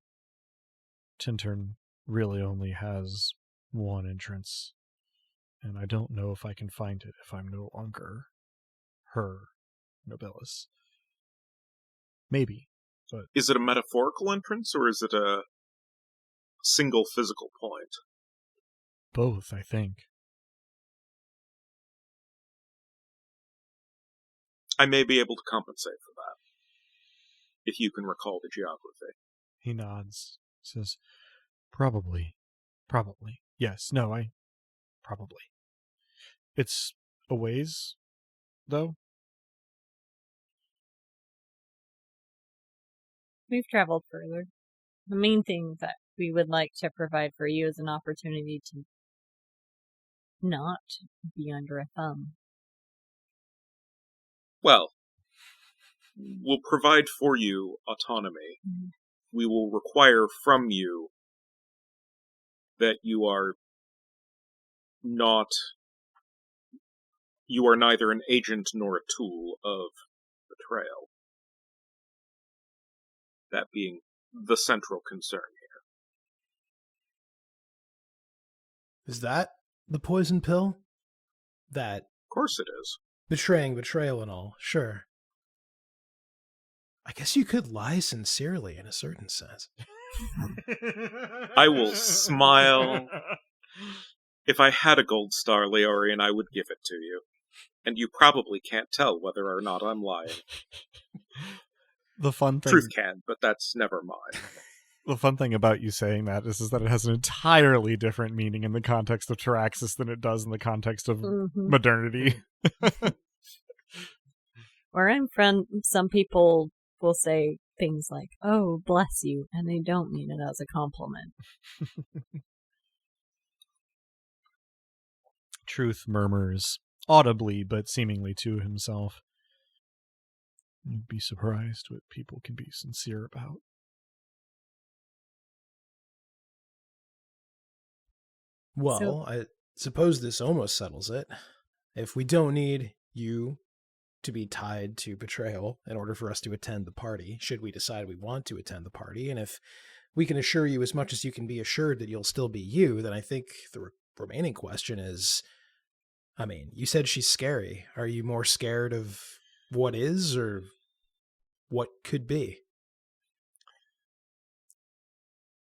Tintern really only has one entrance, and I don't know if I can find it if I'm no longer her Nobilis. Maybe, but... Is it a metaphorical entrance, or is it a single physical point? Both, I think. I may be able to compensate for that, if you can recall the geography. He nods, says, Probably. Yes, no, probably. It's a ways, though? We've traveled further. The main thing that we would like to provide for you is an opportunity to not be under a thumb. Well, we'll provide for you autonomy. Mm-hmm. We will require from you that you are neither an agent nor a tool of betrayal. That being the central concern here. Is that the poison pill? That... Of course it is. Betrayal and all, sure. I guess you could lie sincerely in a certain sense. I will smile. If I had a gold star, Leorian, I would give it to you. And you probably can't tell whether or not I'm lying. The fun thing... Truth can, but that's never mine. The fun thing about you saying that is that it has an entirely different meaning in the context of Taraxis than it does in the context of modernity. Where I'm from, some people will say things like, oh, bless you, and they don't mean it as a compliment. Truth murmurs, audibly but seemingly to himself. You'd be surprised what people can be sincere about. Well, I suppose this almost settles it. If we don't need you to be tied to betrayal in order for us to attend the party, should we decide we want to attend the party, and if we can assure you as much as you can be assured that you'll still be you, then I think the remaining question is, I mean, you said she's scary. Are you more scared of what is, or what could be.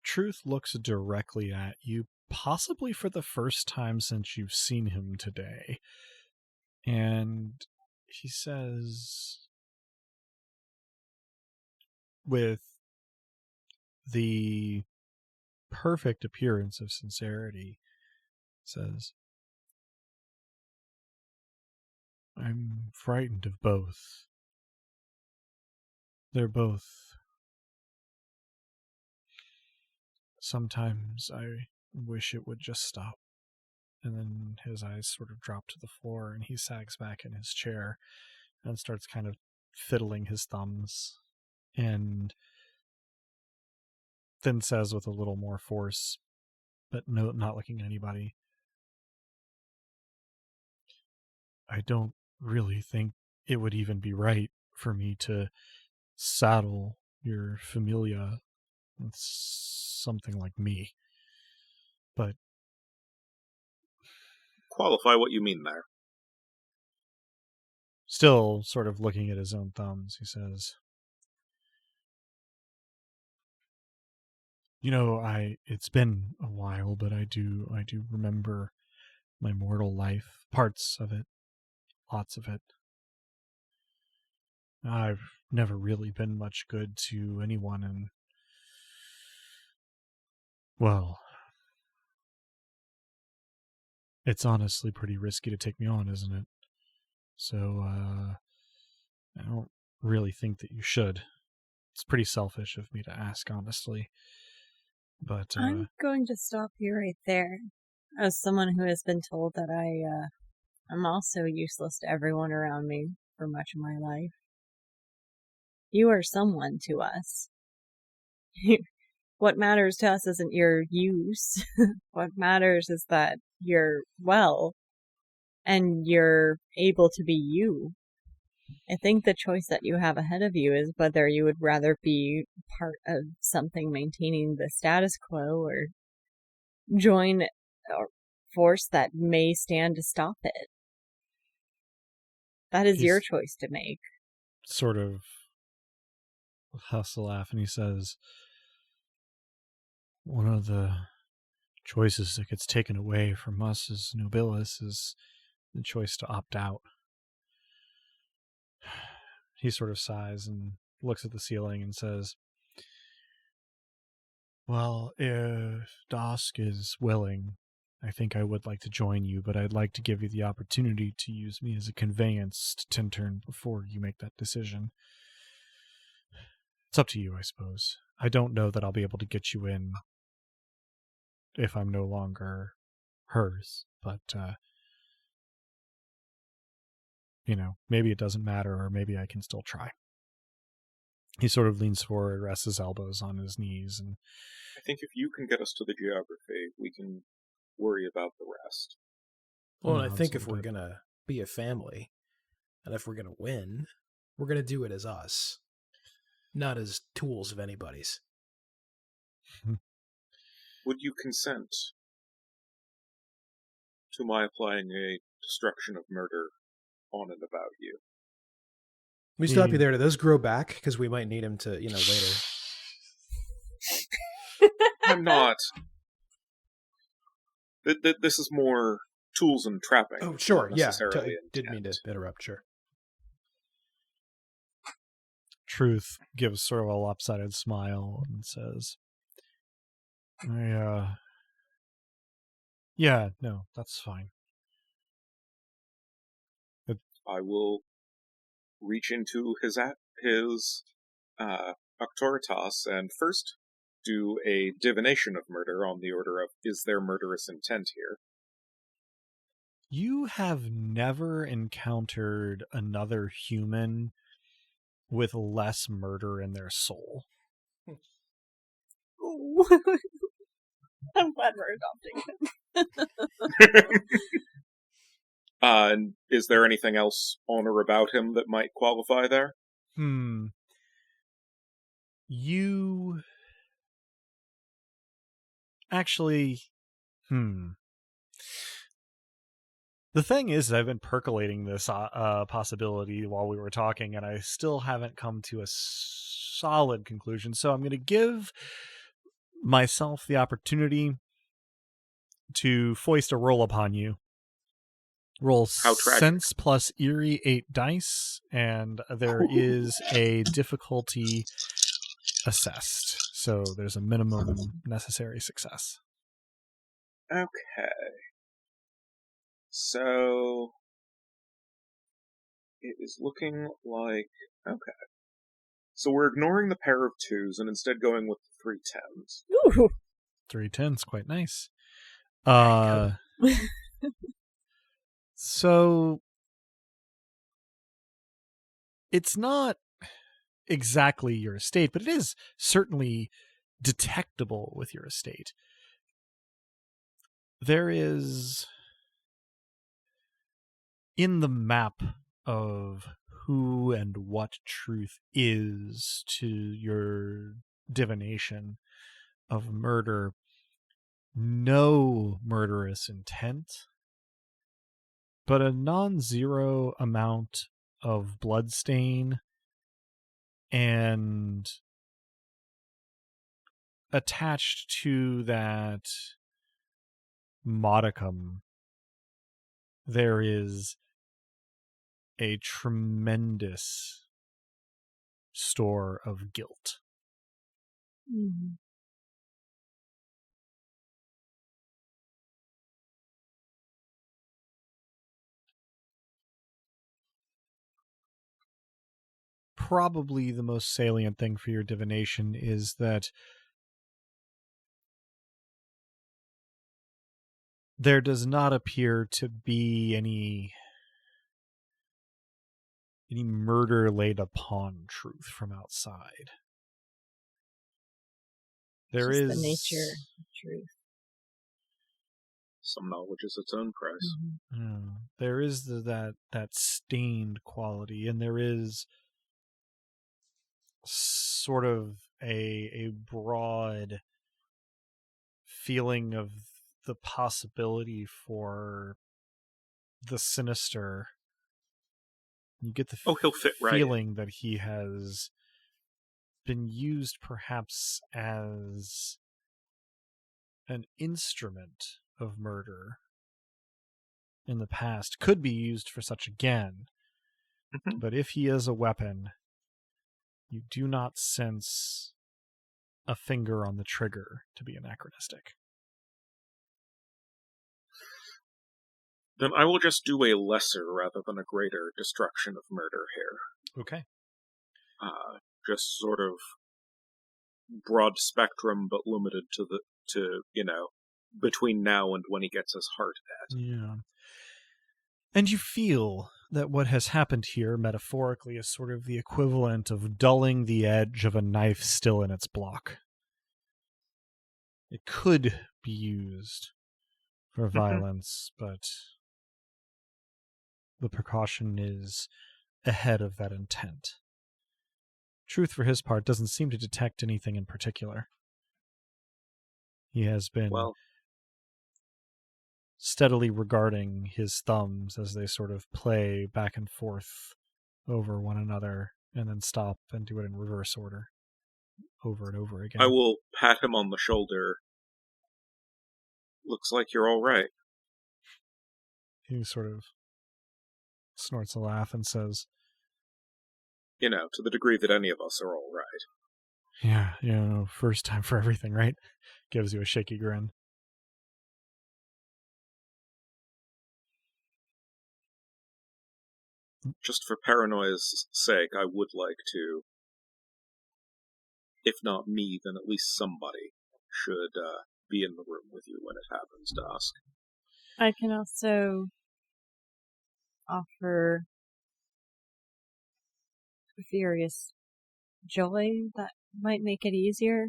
Truth looks directly at you, possibly for the first time since you've seen him today. And he says, with the perfect appearance of sincerity, says, I'm frightened of both. They're both. Sometimes I wish it would just stop. And then his eyes sort of drop to the floor and he sags back in his chair and starts kind of fiddling his thumbs. And then says with a little more force, but no, not looking at anybody, I don't really think it would even be right for me to saddle your familia with something like me. But qualify what you mean there. Still sort of looking at his own thumbs, he says, it's been a while, but I do remember my mortal life, parts of it, lots of it. I've never really been much good to anyone, and, well, it's honestly pretty risky to take me on, isn't it? So, I don't really think that you should. It's pretty selfish of me to ask, honestly. But, I'm going to stop you right there. As someone who has been told that I'm also useless to everyone around me for much of my life. You are someone to us. What matters to us isn't your use. What matters is that you're well and you're able to be you. I think the choice that you have ahead of you is whether you would rather be part of something maintaining the status quo or join a force that may stand to stop it. That is your choice to make. Sort of hustle laugh, and he says, one of the choices that gets taken away from us as Nobilis is the choice to opt out. He sort of sighs and looks at the ceiling and says, well, if Dosk is willing, I think I would like to join you, but I'd like to give you the opportunity to use me as a conveyance to Tintern before you make that decision. It's up to you, I suppose. I don't know that I'll be able to get you in if I'm no longer hers, but, maybe it doesn't matter, or maybe I can still try. He sort of leans forward, rests his elbows on his knees, and I think if you can get us to the geography, we can worry about the rest. Well, I think if we're going to be a family, and if we're going to win, we're going to do it as us, not as tools of anybody's. Would you consent to my applying a destruction of murder on and about you? Let me stop you there. Do those grow back? Because we might need them to, later. I'm not. This is more tools and trapping. Oh, sure. Yeah. Didn't mean to interrupt. Sure. Truth gives sort of a lopsided smile and says, yeah, no, that's fine. I will reach into his Octoritas and first do a divination of murder on the order of, is there murderous intent here? You have never encountered another human with less murder in their soul. I'm glad we're adopting him. And is there anything else on or about him that might qualify there? You... Actually, The thing is, I've been percolating this possibility while we were talking, and I still haven't come to a solid conclusion. So I'm going to give myself the opportunity to foist a roll upon you. Roll sense plus eerie 8 dice, and there is a difficulty assessed. So there's a minimum necessary success. Okay. So it is looking like... Okay. So we're ignoring the pair of 2s and instead going with the 3 10s. Ooh. 3 10s, quite nice. So it's not exactly your estate, but it is certainly detectable with your estate. There is, in the map of who and what truth is to your divination of murder, no murderous intent, but a non-zero amount of bloodstain and attached to that modicum, there is a tremendous store of guilt. Mm-hmm. Probably the most salient thing for your divination is that there does not appear to be any murder laid upon truth from outside. There Just is the nature of truth. Some knowledge is its own price. Mm-hmm. There is that stained quality, and there is sort of a broad feeling of the possibility for the sinister. You get the he'll fit feeling right that he has been used perhaps as an instrument of murder in the past, could be used for such again. Mm-hmm. But if he is a weapon, you do not sense a finger on the trigger to be anachronistic. Then I will just do a lesser rather than a greater destruction of murder here. Okay. Just sort of broad spectrum, but limited to between now and when he gets his heart at. Yeah. And you feel that what has happened here, metaphorically, is sort of the equivalent of dulling the edge of a knife still in its block. It could be used for violence, but the precaution is ahead of that intent. Truth, for his part, doesn't seem to detect anything in particular. He has been steadily regarding his thumbs as they sort of play back and forth over one another and then stop and do it in reverse order over and over again. I will pat him on the shoulder. Looks like you're all right. He sort of snorts a laugh and says, to the degree that any of us are all right. Yeah, first time for everything, right? Gives you a shaky grin. Just for paranoia's sake, I would like to, if not me, then at least somebody should be in the room with you when it happens, Dusk. I can also offer furious joy that might make it easier.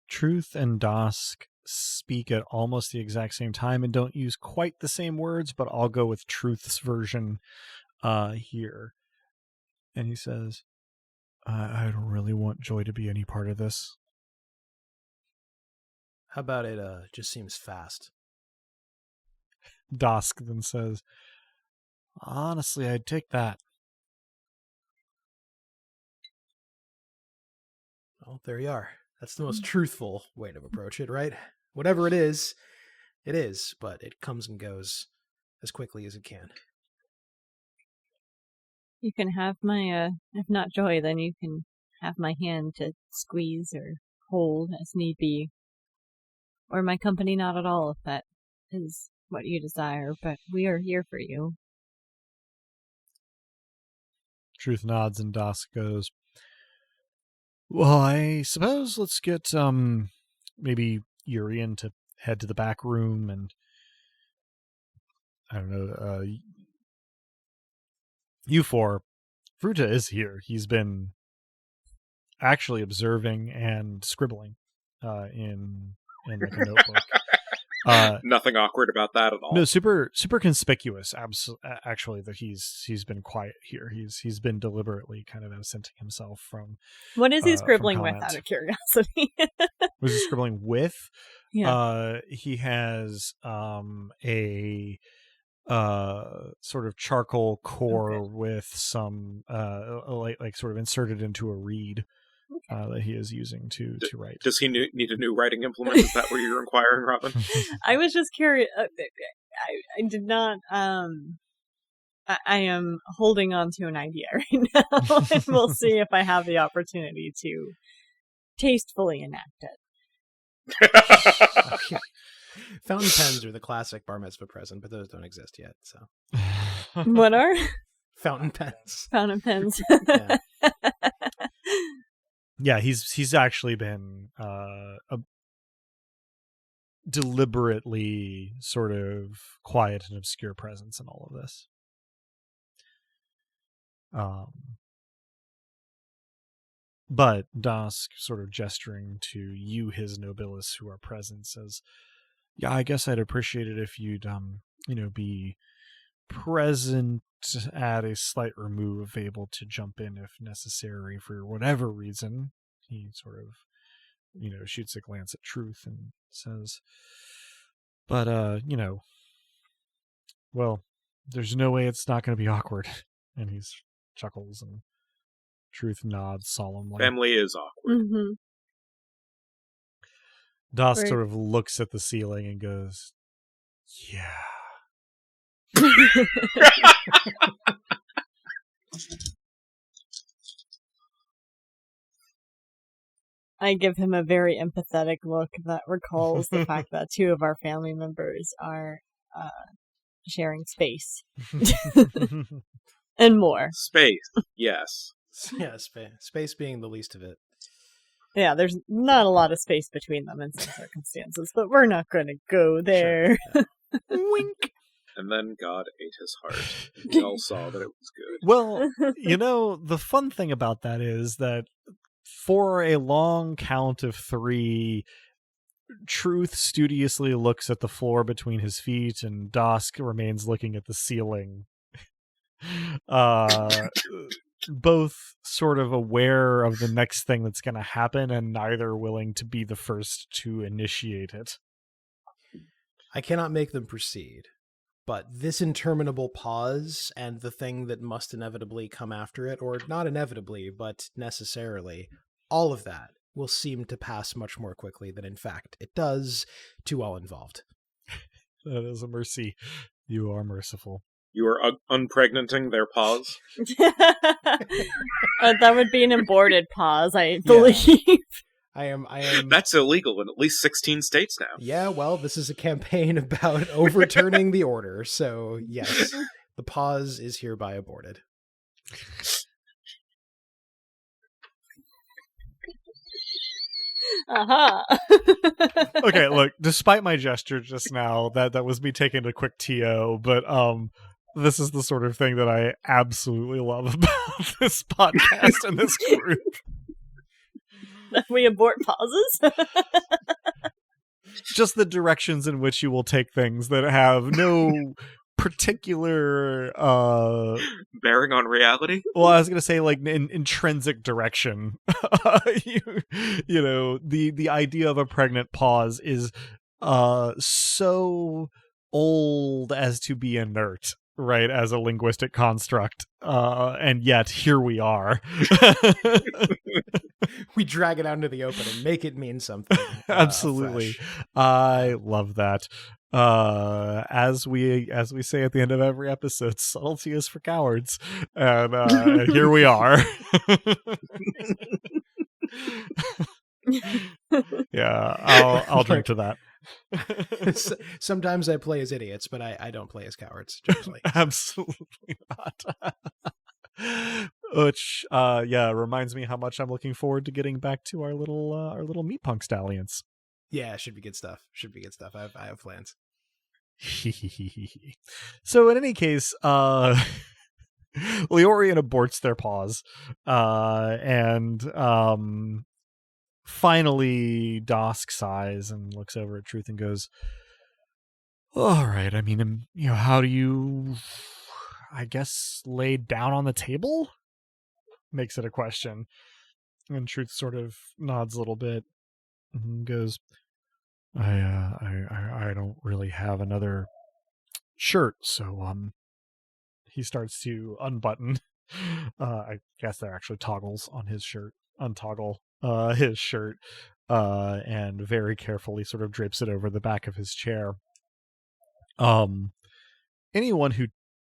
Truth and Dusk speak at almost the exact same time and don't use quite the same words, but I'll go with Truth's version here. And he says, I don't really want Joy to be any part of this. How about it just seems fast? Dosk then says, honestly, I'd take that. Well, there you are. That's the most truthful way to approach it, right? Whatever it is, but it comes and goes as quickly as it can. You can have my, if not joy, then you can have my hand to squeeze or hold as need be. Or my company not at all, if that is what you desire, but we are here for you. Truth nods and Dosk goes, well, I suppose let's get maybe Urian to head to the back room, and I don't know, you four. Fruta is here. He's been actually observing and scribbling in like a notebook. Nothing awkward about that at all. No, super conspicuous. Actually, that he's been quiet here. He's been deliberately kind of absenting himself from. What is he scribbling with, out of curiosity? Was he scribbling with? Yeah. He has a sort of charcoal core with some like sort of inserted into a reed. That he is using to write. Does he need a new writing implement? Is that what you're inquiring, Robin? I was just curious. I did not. I am holding on to an idea right now, and we'll see if I have the opportunity to tastefully enact it. Okay. Fountain pens are the classic bar mitzvah present, but those don't exist yet. So, what are fountain pens? Fountain pens. Yeah. Yeah, he's actually been deliberately sort of quiet and obscure presence in all of this. But Dosk, sort of gesturing to you, his nobilis who are present, says, yeah, I guess I'd appreciate it if you'd be present at a slight remove, able to jump in if necessary for whatever reason. He sort of, shoots a glance at Truth and says, but, well, there's no way it's not going to be awkward. And he chuckles, and Truth nods solemnly. Family is awkward. Mm-hmm. Dosk sort of looks at the ceiling and goes, yeah. I give him a very empathetic look that recalls the fact that two of our family members are sharing space. And more. Space, yes. Yeah, space being the least of it. Yeah, there's not a lot of space between them in some circumstances, but we're not going to go there. Sure, yeah. Wink. And then God ate his heart. We all saw that it was good. Well, the fun thing about that is that for a long count of 3, Truth studiously looks at the floor between his feet, and Dosk remains looking at the ceiling. Both sort of aware of the next thing that's going to happen, and neither willing to be the first to initiate it. I cannot make them proceed, but this interminable pause and the thing that must inevitably come after it, or not inevitably, but necessarily, all of that will seem to pass much more quickly than in fact it does to all involved. That is a mercy. You are merciful. You are unpregnanting their pause? That would be an aborted pause, I believe. Yeah. I am. That's illegal in at least 16 states now. Yeah, well, this is a campaign about overturning the order, so yes, the pause is hereby aborted. Okay, look, despite my gesture just now, that was me taking a quick TO, but this is the sort of thing that I absolutely love about this podcast and this group. That we abort pauses? Just the directions in which you will take things that have no particular bearing on reality. Well, I was gonna say like intrinsic direction. The idea of a pregnant pause is so old as to be inert, right, as a linguistic construct, and yet here we are. We drag it out into the open and make it mean something. Absolutely. Fresh. I love that. As we say at the end of every episode, subtlety is for cowards, and here we are. Yeah, I'll drink to that. Sometimes I play as idiots, but I don't play as cowards generally. Absolutely not. Which reminds me how much I'm looking forward to getting back to our little meat punk stallions. Yeah, should be good stuff. I have plans. So in any case, Leorian aborts their pause, and finally Dosk sighs and looks over at Truth and goes, all right, I mean, how do you, I guess, lay down on the table? Makes it a question. And Truth sort of nods a little bit and goes, I don't really have another shirt, so he starts to unbutton. I guess they're actually toggles on his shirt. Untoggle his shirt, and very carefully sort of drapes it over the back of his chair. Anyone who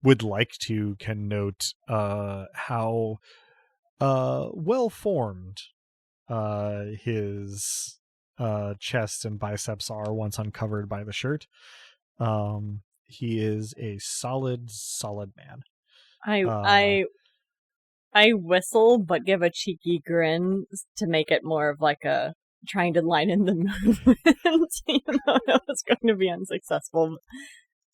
would like to can note how well formed his chest and biceps are once uncovered by the shirt. He is a solid man. I whistle, but give a cheeky grin to make it more of like a trying to line in the movement, even though it was going to be unsuccessful.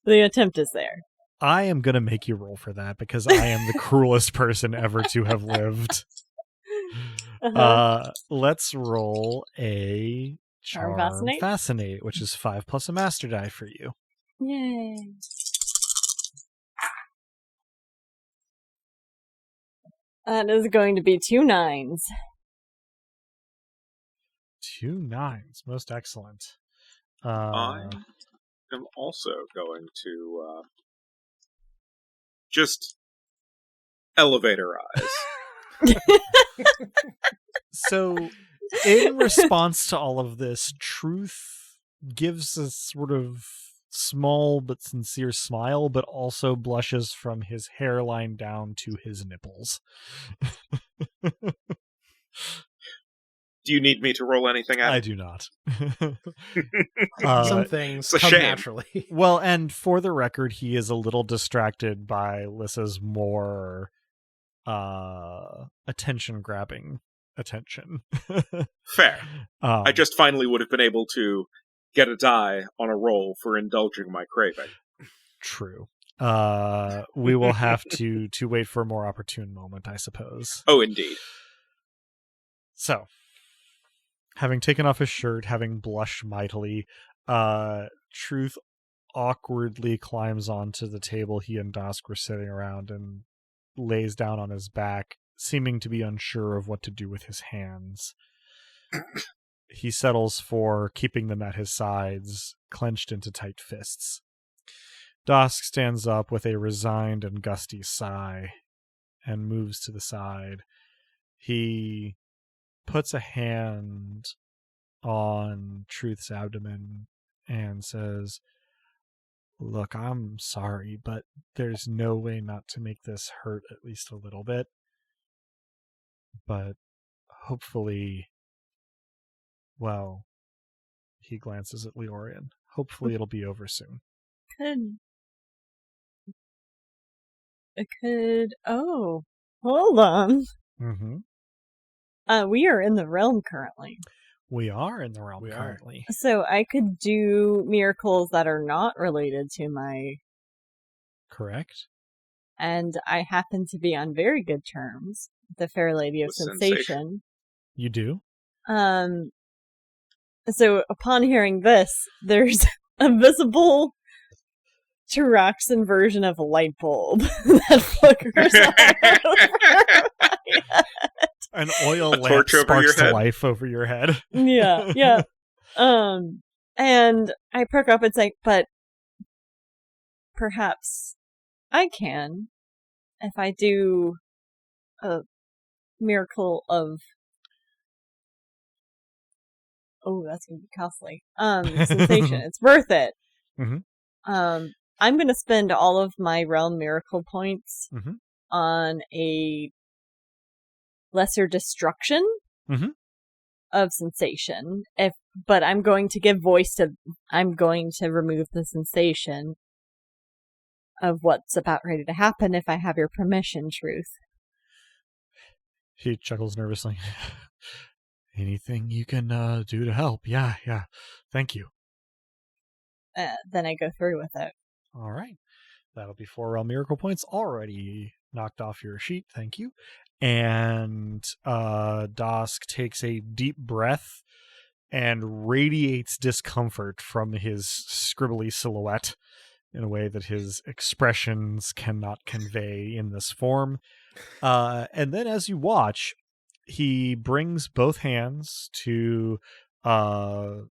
The attempt is there. I am going to make you roll for that because I am the cruelest person ever to have lived. Let's roll a Charm Fascinate, which is 5 plus a master die for you. Yay. That is going to be 2 9s. 2 9s, most excellent. I am also going to just elevator eyes. So, in response to all of this, Truth gives a sort of small but sincere smile, but also blushes from his hairline down to his nipples. Do you need me to roll anything out? I do not. Some things come naturally. Well, and for the record, he is a little distracted by Lissa's more attention-grabbing attention. Fair. I just finally would have been able to get a die on a roll for indulging my craving. True. We will have to wait for a more opportune moment, I suppose. Oh, indeed. So, having taken off his shirt, having blushed mightily, Truth awkwardly climbs onto the table he and Dosk were sitting around and lays down on his back, seeming to be unsure of what to do with his hands. He settles for keeping them at his sides, clenched into tight fists. Dosk stands up with a resigned and gusty sigh and moves to the side. He puts a hand on Truth's abdomen and says, "Look, I'm sorry, but there's no way not to make this hurt at least a little bit. But hopefully, well," he glances at Leorian, "hopefully it'll be over soon." Oh, hold on. Mm-hmm. We are in the realm currently. We are in the realm currently. So I could do miracles that are not related to my... Correct. And I happen to be on very good terms with the Fair Lady of Sensation. You do? So upon hearing this, there's a visible Tyroxan version of a light bulb that flickers on. An oil lamp sparks to life over your head. Yeah. And I perk up and say, but perhaps I can if I do a miracle of... Oh, that's going to be costly. Sensation. It's worth it. Mm-hmm. I'm going to spend all of my realm miracle points Mm-hmm. on a lesser destruction of sensation. But I'm going to give voice to... I'm going to remove the sensation of what's about ready to happen if I have your permission, Truth. He chuckles nervously. Anything you can do to help. Yeah. Thank you. Then I go through with it. All right. That'll be 4 realm miracle points already knocked off your sheet. Thank you. And Dosk takes a deep breath and radiates discomfort from his scribbly silhouette in a way that his expressions cannot convey in this form. And then as you watch, he brings both hands to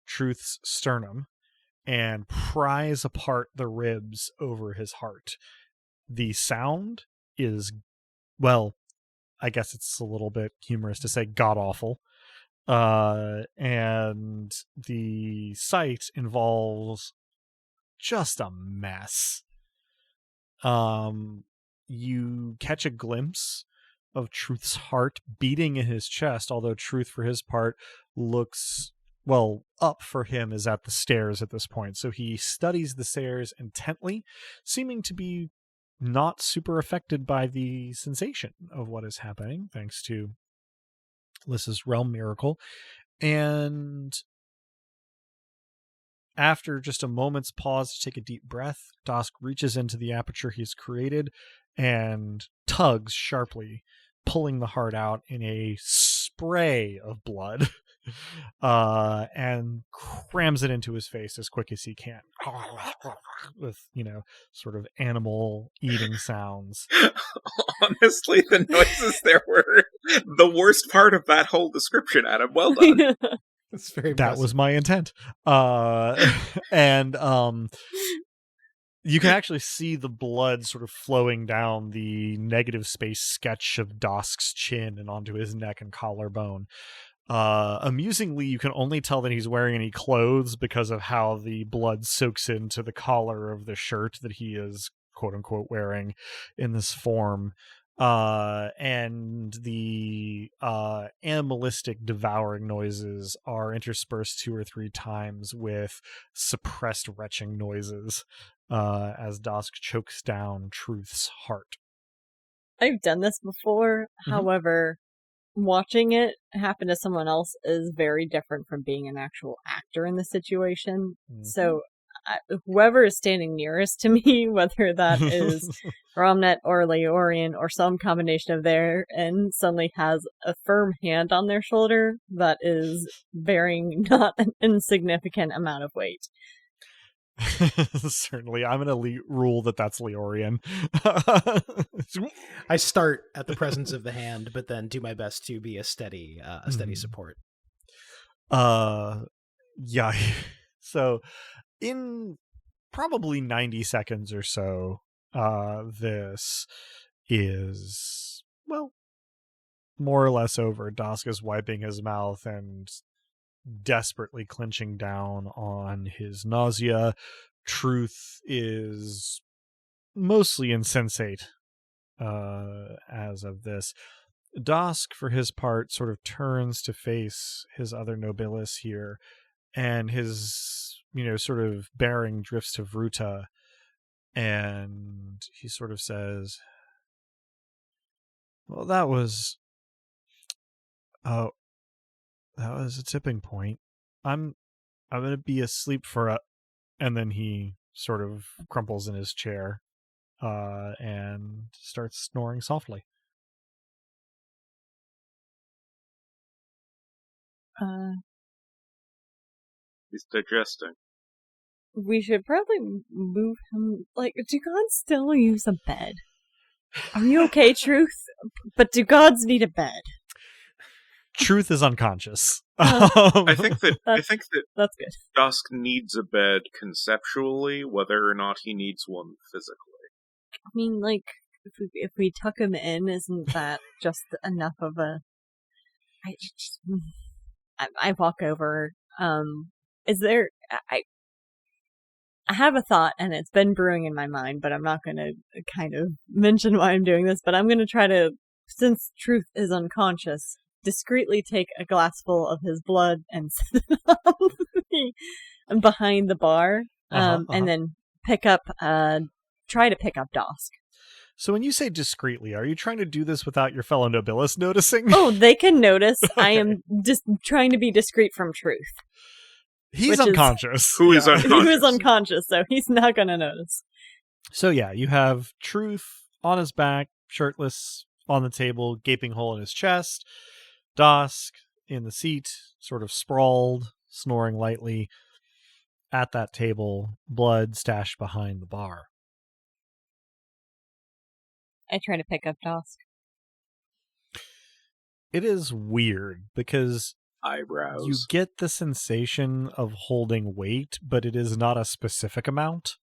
Truth's sternum and pries apart the ribs over his heart. The sound is, well, I guess it's a little bit humorous to say god-awful. And the sight involves just a mess. You catch a glimpse of Truth's heart beating in his chest, although Truth, for his part, looks, well, up for him is at the stairs at this point. So he studies the stairs intently, seeming to be not super affected by the sensation of what is happening, thanks to Lys's realm miracle. And after just a moment's pause to take a deep breath, Dosk reaches into the aperture he's created and tugs sharply, pulling the heart out in a spray of blood, and crams it into his face as quick as he can, with, sort of animal eating sounds. Honestly, the noises there were the worst part of that whole description, Adam. Well done. That's very that impressive. was my intent. And you can actually see the blood sort of flowing down the negative space sketch of Dosk's chin and onto his neck and collarbone. Amusingly, you can only tell that he's wearing any clothes because of how the blood soaks into the collar of the shirt that he is, quote unquote, wearing in this form. And the animalistic devouring noises are interspersed 2 or 3 times with suppressed retching noises as Dosk chokes down Truth's heart. I've done this before, however, watching it happen to someone else is very different from being an actual actor in the situation. So whoever is standing nearest to me, whether that is Romnet or Leorian or some combination of there, and suddenly has a firm hand on their shoulder that is bearing not an insignificant amount of weight. Certainly, I'm going to rule that that's Leorian. I start at the presence of the hand, but then do my best to be a steady support. Yeah. So, in probably 90 seconds or so, this is, well, more or less over. Dosk is wiping his mouth and desperately clenching down on his nausea. Truth is mostly insensate as of this. Dosk, for his part, sort of turns to face his other Nobilis here, and his, sort of bearing drifts to Vruta, and he sort of says, well, that was a tipping point. I'm going to be asleep for and then he sort of crumples in his chair and starts snoring softly. He's digesting. We should probably move him. Do gods still use a bed? Are you okay, Truth? But do gods need a bed? Truth is unconscious. I think that that's good. Dusk needs a bed conceptually, whether or not he needs one physically. I mean, like, if we tuck him in, isn't that just enough of a... I walk over. Is there... I have a thought, and it's been brewing in my mind, but I'm not going to kind of mention why I'm doing this, but I'm going to try to, since Truth is unconscious, discreetly take a glassful of his blood and set it up behind the bar, and then try to pick up Dusk. So when you say discreetly, are you trying to do this without your fellow Nobilis noticing? Oh, they can notice. Okay. I am just trying to be discreet from Truth. He's unconscious. Who is unconscious? Who is unconscious, so he's not going to notice. So yeah, you have Truth on his back, shirtless, on the table, gaping hole in his chest. Dusk in the seat, sort of sprawled, snoring lightly. At that table, blood stashed behind the bar. I try to pick up Dusk. It is weird because Eyebrows. you get the sensation of holding weight, but it is not a specific amount.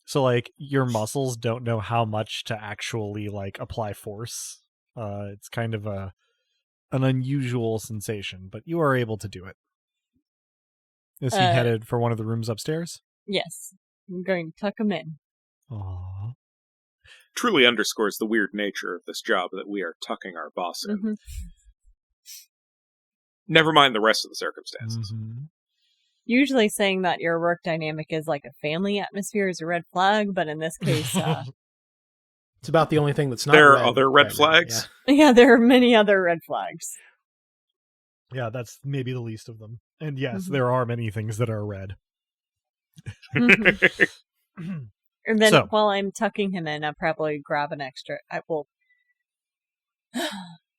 So, like, your muscles don't know how much to actually, like, apply force. It's kind of an unusual sensation, but you are able to do it. Is he headed for one of the rooms upstairs? Yes. I'm going to tuck him in. Aww. Truly underscores the weird nature of this job that we are tucking our boss in. Mm-hmm. Never mind the rest of the circumstances. Mm-hmm. Usually saying that your work dynamic is like a family atmosphere is a red flag, but in this case... it's about the only thing that's not There red are other red right flags? Now, yeah, there are many other red flags. Yeah, that's maybe the least of them. And yes, Mm-hmm. there are many things that are red. Mm-hmm. And then So, while I'm tucking him in, I'll probably grab an extra...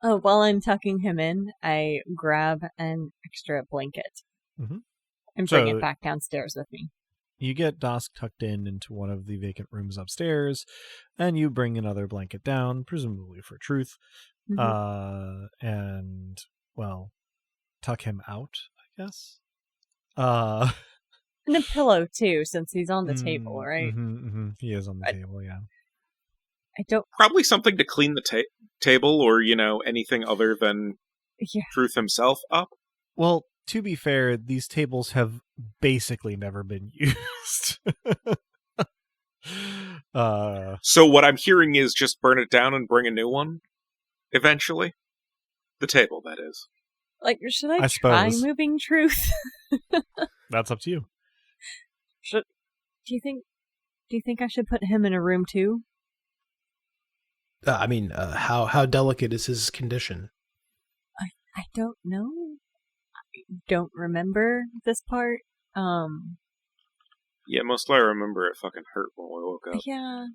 while I'm tucking him in, I grab an extra blanket Mhm. and bring So- it back downstairs with me. You get Dusk tucked into one of the vacant rooms upstairs, and you bring another blanket down, presumably for Truth, Mm-hmm. and, well, tuck him out, I guess. And a pillow, too, since he's on the table, right? He is on the table, yeah. I don't... Probably something to clean the table or, anything other than Yeah. Truth himself up. Well, to be fair, these tables have basically never been used. So what I'm hearing is just burn it down and bring a new one, eventually. The table, that is. Like, should I I try suppose. moving Truth? That's up to you. Do you think I should put him in a room, too? how delicate is his condition? I don't know. I don't remember this part. Yeah, mostly I remember it fucking hurt when we woke up. Yeah,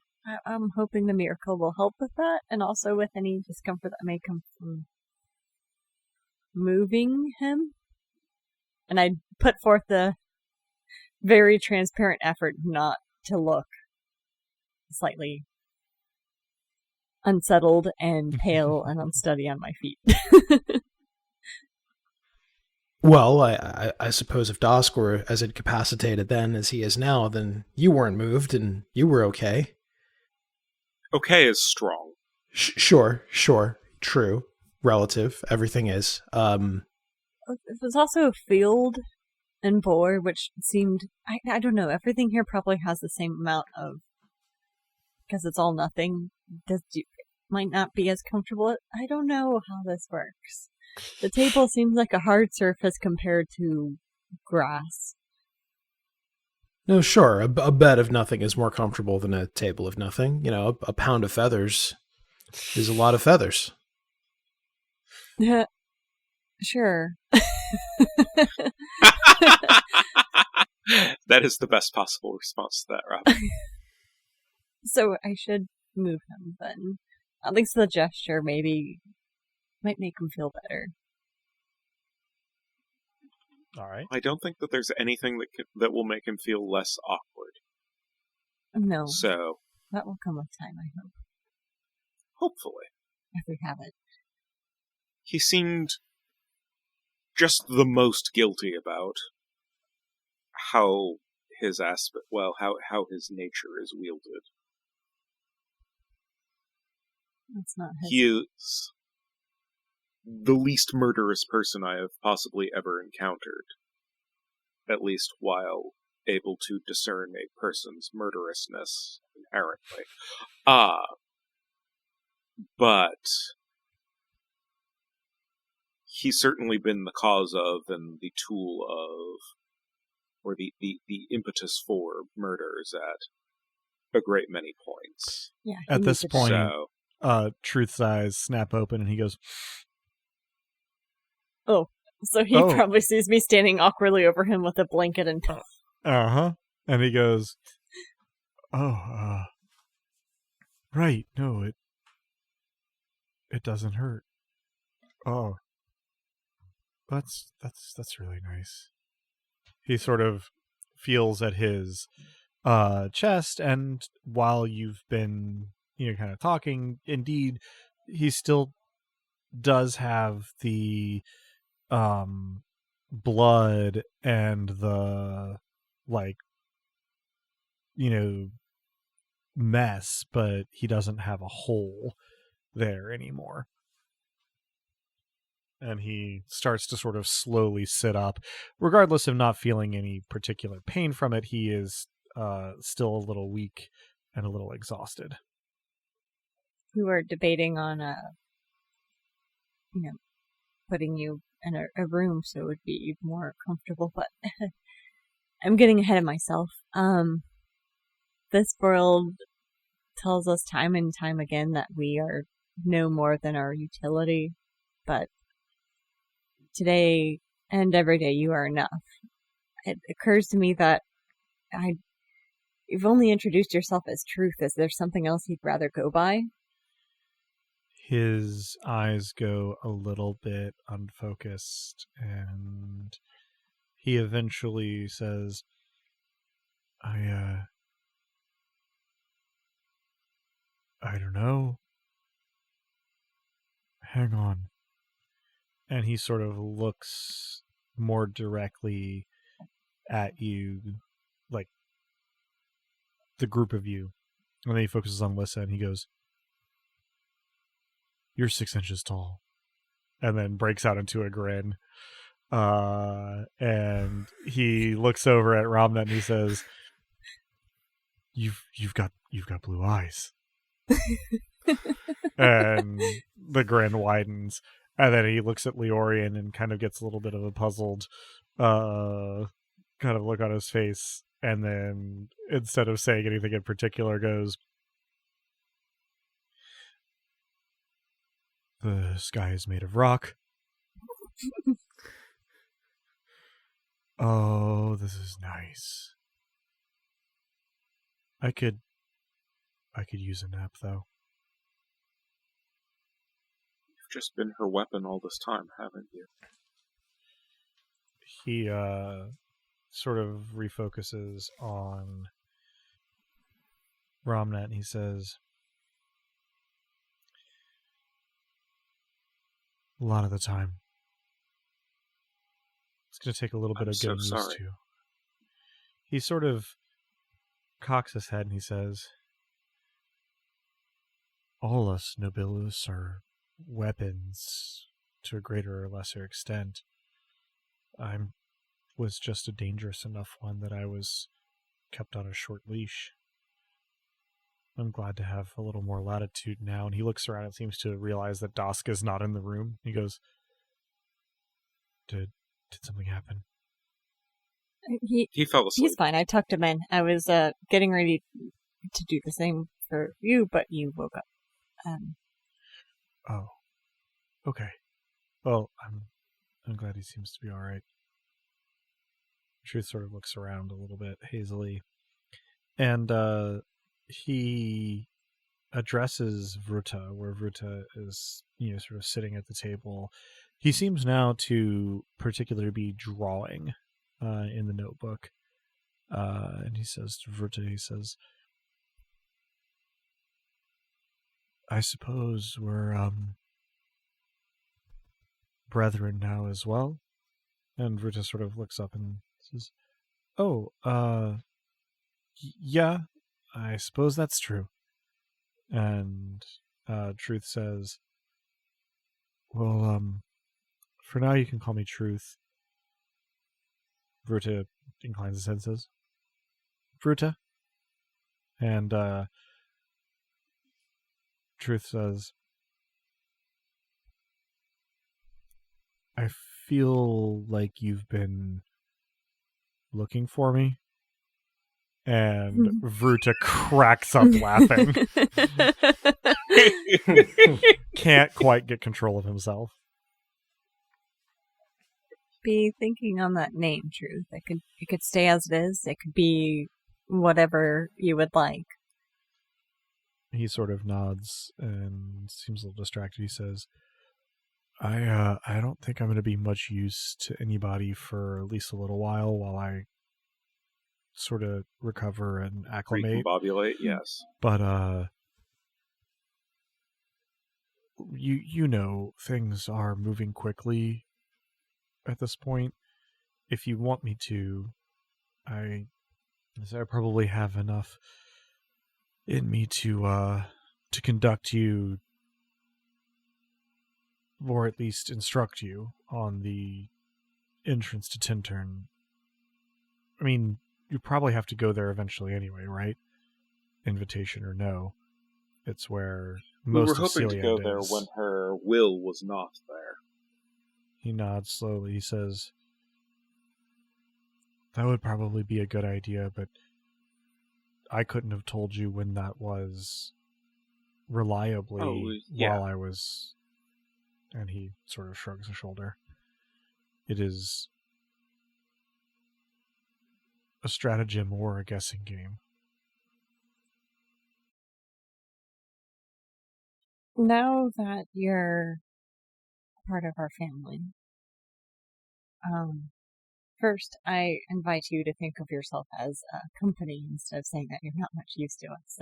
I'm hoping the miracle will help with that, and also with any discomfort that may come from moving him. And I put forth the very transparent effort not to look slightly unsettled and pale and unsteady on my feet. Well, I suppose if Dusk were as incapacitated then as he is now, then you weren't moved and you were okay. Okay is strong. Sure, true, relative, everything is. It was also a field and bore, which seemed, I don't know, everything here probably has the same amount of, because it's all nothing, might not be as comfortable. I don't know how this works. The table seems like a hard surface compared to grass. No, sure, a bed of nothing is more comfortable than a table of nothing. A pound of feathers is a lot of feathers. Yeah, sure. That is the best possible response to that, Rob. So I should move him then. At least the gesture maybe might make him feel better. All right. I don't think that there's anything that will make him feel less awkward. No, So, that will come with time, I hope, hopefully. if we have it. he seemed just the most guilty about how his aspect, how his nature is wielded. That's not his. He is the least murderous person I have possibly ever encountered, at least while able to discern a person's murderousness inherently. But he's certainly been the cause of and the tool of, or the impetus for murders at a great many points. Yeah. At this point, So, Truth's eyes snap open and he goes, oh, so he probably sees me standing awkwardly over him with a blanket and... And he goes, right, no, it doesn't hurt. Oh, that's really nice. He sort of feels at his chest, and while you've been, kind of talking, indeed, he still does have the blood and the, like, mess, but he doesn't have a hole there anymore. And he starts to sort of slowly sit up. Regardless of not feeling any particular pain from it, he is still a little weak and a little exhausted. We were debating on, putting you in a room so it would be more comfortable, but I'm getting ahead of myself. This world tells us time and time again that we are no more than our utility, but today and every day you are enough. It occurs to me that you've only introduced yourself as Truth. Is there something else you'd rather go by? His eyes go a little bit unfocused, and he eventually says, I don't know. Hang on. And he sort of looks more directly at you, like the group of you. And then he focuses on Lissa and he goes, "You're 6 inches tall." And then breaks out into a grin. And he looks over at Ramnet and he says, You've got blue eyes. And the grin widens. And then he looks at Leorian and kind of gets a little bit of a puzzled kind of look on his face. And then instead of saying anything in particular, goes, "The sky is made of rock. Oh, this is nice. I could use a nap, though." you've just been her weapon all this time, haven't you? He sort of refocuses on Ramnet and he says, "A lot of the time. It's going to take a little bit of getting used to." He sort of cocks his head and he says, "All us Nobilis are weapons to a greater or lesser extent. I was just a dangerous enough one that I was kept on a short leash. I'm glad to have a little more latitude now." And he looks around and seems to realize that Daska's not in the room. He goes, Did something happen?" He fell asleep. He's fine. I tucked him in. I was getting ready to do the same for you, but you woke up. Oh, okay. Well, I'm glad he seems to be all right. Truth sort of looks around a little bit hazily, and he addresses Vruta, where Vruta is, sort of sitting at the table. He seems now to particularly be drawing in the notebook, and he says to Vruta, he says, "I suppose we're brethren now as well. And Ruta sort of looks up and says, "Oh, yeah, I suppose that's true." And Truth says, "Well, for now you can call me Truth." Ruta inclines his head and says, "Ruta?" And Truth says, "I feel like you've been looking for me." And Vruta cracks up laughing. Can't quite get control of himself. Be thinking on that name, Truth. It could stay as it is. It could be whatever you would like. He sort of nods and seems a little distracted. He says, I don't think I'm going to be much use to anybody for at least a little while I sort of recover and acclimate." Recombobulate, yes. But you know, things are moving quickly at this point. If you want me to, I probably have enough in me to conduct you, or at least instruct you on the entrance to Tintern. I mean, you probably have to go there eventually anyway, right? Invitation or no. It's where most of We were hoping to go Celiand there is. when her will was not there. He nods slowly. He says, "That would probably be a good idea, but I couldn't have told you when that was reliably while I was..." And he sort of shrugs a shoulder. "It is a stratagem or a guessing game." Now that you're part of our family, first I invite you to think of yourself as a company instead of saying that you're not much use to us.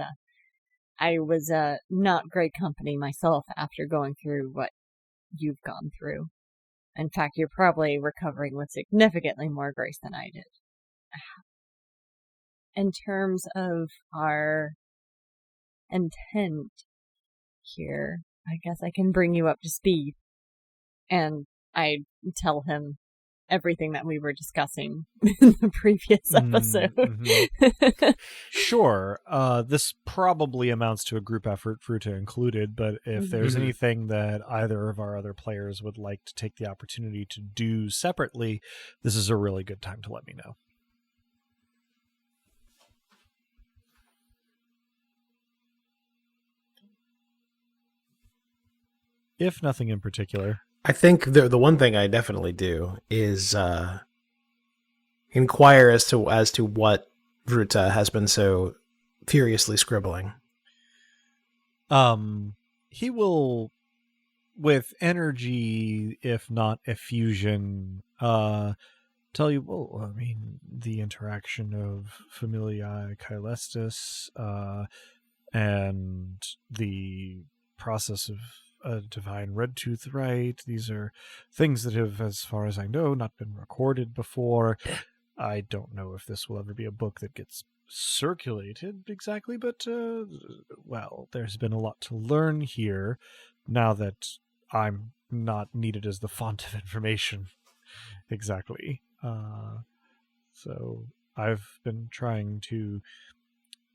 I was not great company myself after going through what you've gone through. In fact, you're probably recovering with significantly more grace than I did. In terms of our intent here, I guess I can bring you up to speed. And I tell him everything that we were discussing in the previous episode. Mm-hmm. Sure. This probably amounts to a group effort, Fruta included, but if there's anything that either of our other players would like to take the opportunity to do separately, this is a really good time to let me know. If nothing in particular. I think the one thing I definitely do is inquire as to what Vruta has been so furiously scribbling. He will, with energy, if not effusion, tell you, well, I mean, the interaction of Familiae Caelestis, and the process of a divine red tooth rite. These are things that have, as far as I know, not been recorded before. I don't know if this will ever be a book that gets circulated exactly, but, well, there's been a lot to learn here now that I'm not needed as the font of information. Exactly. So I've been trying to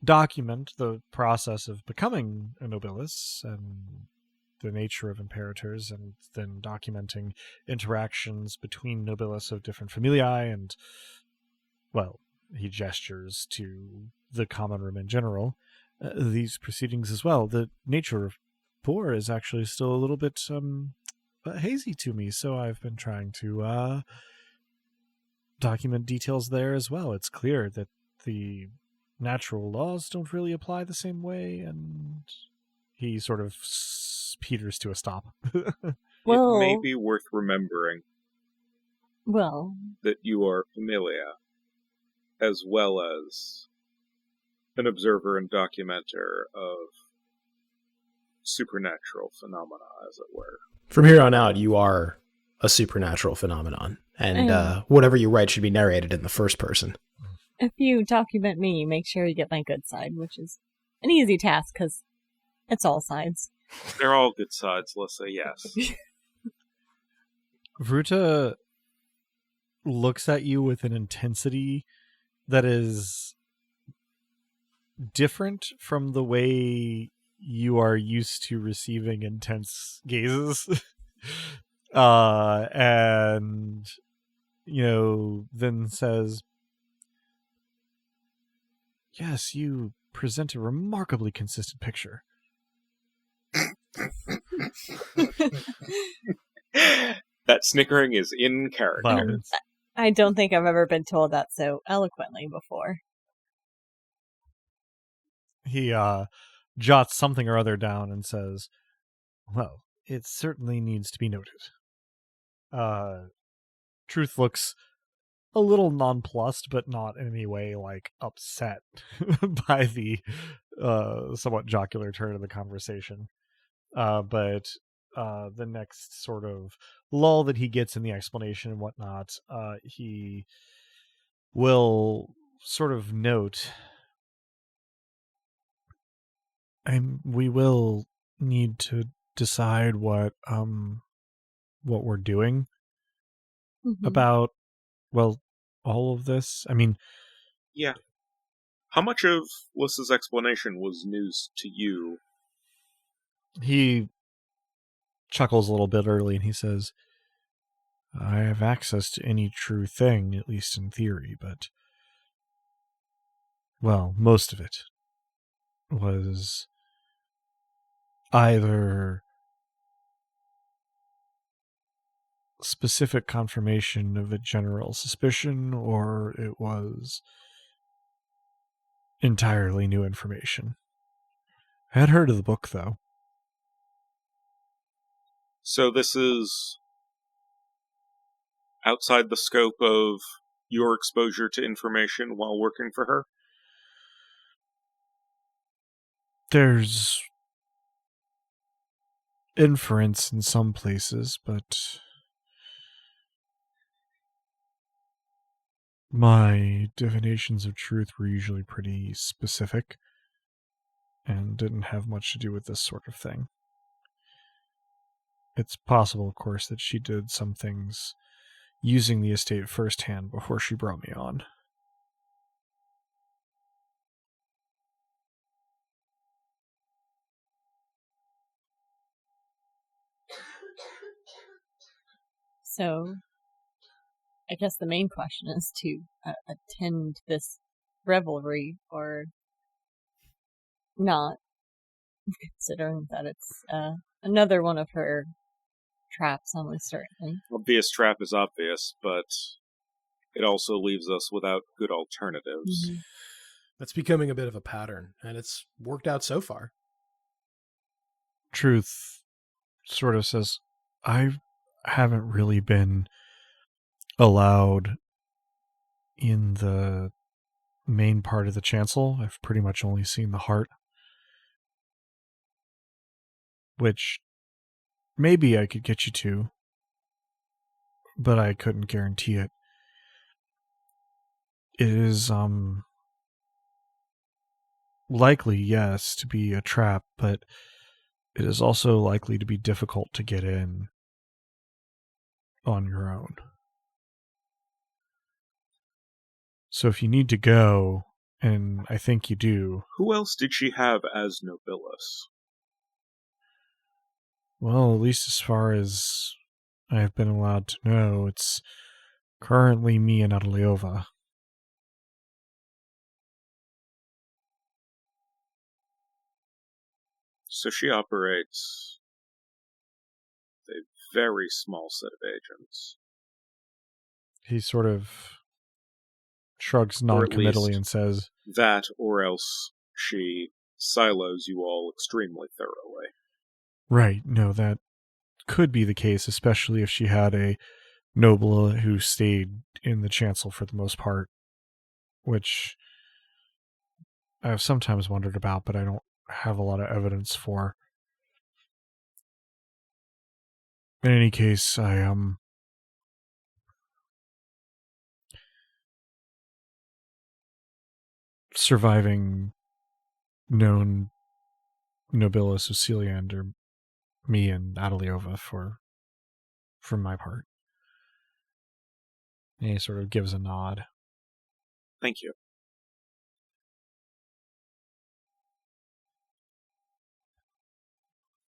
document the process of becoming a nobilis and the nature of imperators, and then documenting interactions between nobilis of different familiae and, well, he gestures to the common room in general, these proceedings as well. The nature of poor is actually still a little bit hazy to me, so I've been trying to document details there as well. It's clear that the natural laws don't really apply the same way, and he sort of peters to a stop. Well, it may be worth remembering that you are familia, as well as an observer and documenter of supernatural phenomena, as it were. From here on out, you are a supernatural phenomenon. And whatever you write should be narrated in the first person. If you document me, make sure you get my good side, which is an easy task because it's all sides. They're all good sides, let's say yes. Vruta looks at you with an intensity that is different from the way you are used to receiving intense gazes. And, then says, "Yes, you present a remarkably consistent picture." That snickering is in character. Well, I don't think I've ever been told that so eloquently before. He jots something or other down and says, "Well, it certainly needs to be noted." Truth looks a little nonplussed, but not in any way upset by the somewhat jocular turn of the conversation. But the next sort of lull that he gets in the explanation and whatnot, he will sort of note, we will need to decide what we're doing about, all of this. I mean, yeah. How much of Lys's explanation was news to you? He chuckles a little bit early and he says, "I have access to any true thing, at least in theory, but, most of it was either specific confirmation of a general suspicion, or it was entirely new information. I had heard of the book, though." So this is outside the scope of your exposure to information while working for her? There's inference in some places, but my divinations of truth were usually pretty specific and didn't have much to do with this sort of thing. It's possible, of course, that she did some things using the estate firsthand before she brought me on. So, I guess the main question is to attend this revelry or not, considering that it's another one of her traps, almost certainly. Obvious trap is obvious, but it also leaves us without good alternatives. Mm-hmm. That's becoming a bit of a pattern, and it's worked out so far. Truth sort of says, I haven't really been allowed in the main part of the chancel. I've pretty much only seen the heart, which maybe I could get you to, but I couldn't guarantee it. It is likely, yes, to be a trap, but it is also likely to be difficult to get in on your own. So if you need to go, and I think you do... Who else did she have as Nobilis? Well, at least as far as I have been allowed to know, it's currently me and Adeliova. So she operates a very small set of agents. He sort of shrugs non-committally and says, that, or else she silos you all extremely thoroughly. Right, no, that could be the case, especially if she had a Nobila who stayed in the chancel for the most part, which I've sometimes wondered about, but I don't have a lot of evidence for. In any case, I surviving known Nobilis of Celiand are me and Adeliova for my part. And he sort of gives a nod. Thank you.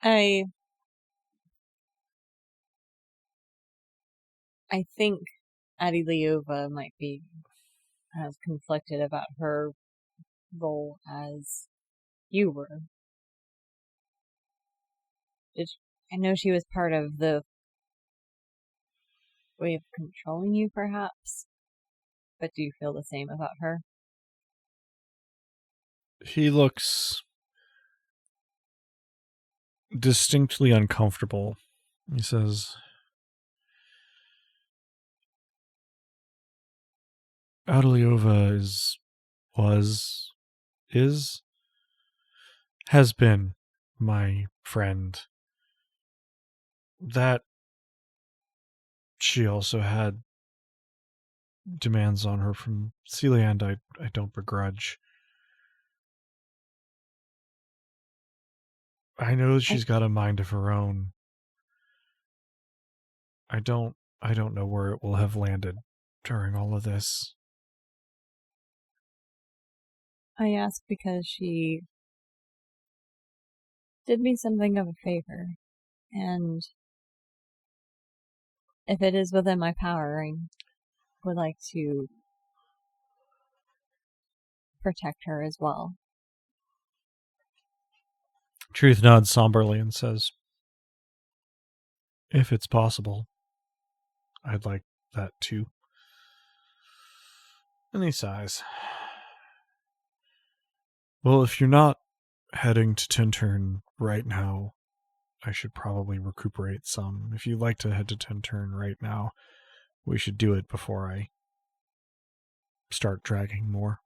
I think Adeliova might be as conflicted about her role as you were. I know she was part of the way of controlling you, perhaps, but do you feel the same about her? He looks distinctly uncomfortable. He says, Adeliova has been my friend. That she also had demands on her from Celiand, I don't begrudge. I know she's got a mind of her own. I don't know where it will have landed during all of this. I ask because she did me something of a favor, and if it is within my power, I would like to protect her as well. Truth nods somberly and says, if it's possible, I'd like that too. And he sighs. Well, if you're not heading to Tintern right now, I should probably recuperate some. If you'd like to head to Tintern right now, we should do it before I start dragging more.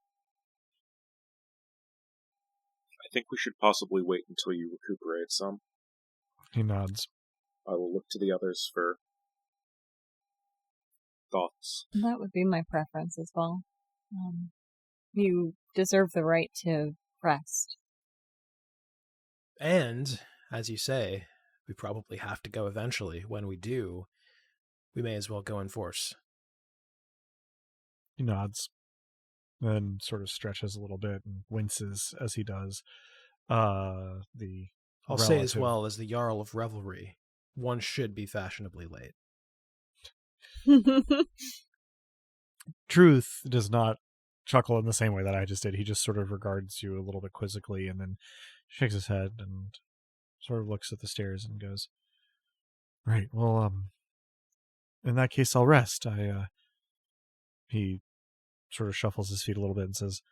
I think we should possibly wait until you recuperate some. He nods. I will look to the others for thoughts. That would be my preference as well. You deserve the right to rest. And, as you say, we probably have to go eventually. When we do, we may as well go in force. He nods, then sort of stretches a little bit and winces as he does. I'll say as well, as the Jarl of Revelry, one should be fashionably late. Truth does not chuckle in the same way that I just did. He just sort of regards you a little bit quizzically and then shakes his head and sort of looks at the stairs and goes, right, well, in that case, I'll rest. He sort of shuffles his feet a little bit and says,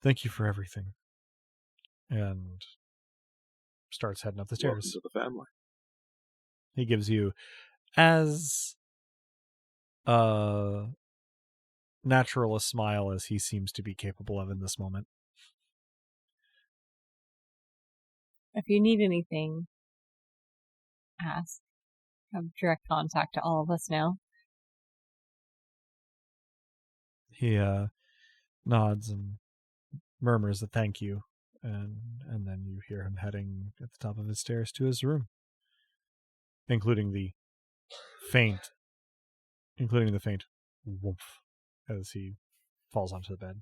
thank you for everything. And starts heading up the stairs. Welcome to the family. He gives you as natural a smile as he seems to be capable of in this moment. If you need anything, ask. Have direct contact to all of us now. He nods and murmurs a thank you, and then you hear him heading at the top of his stairs to his room, including the faint woof as he falls onto the bed.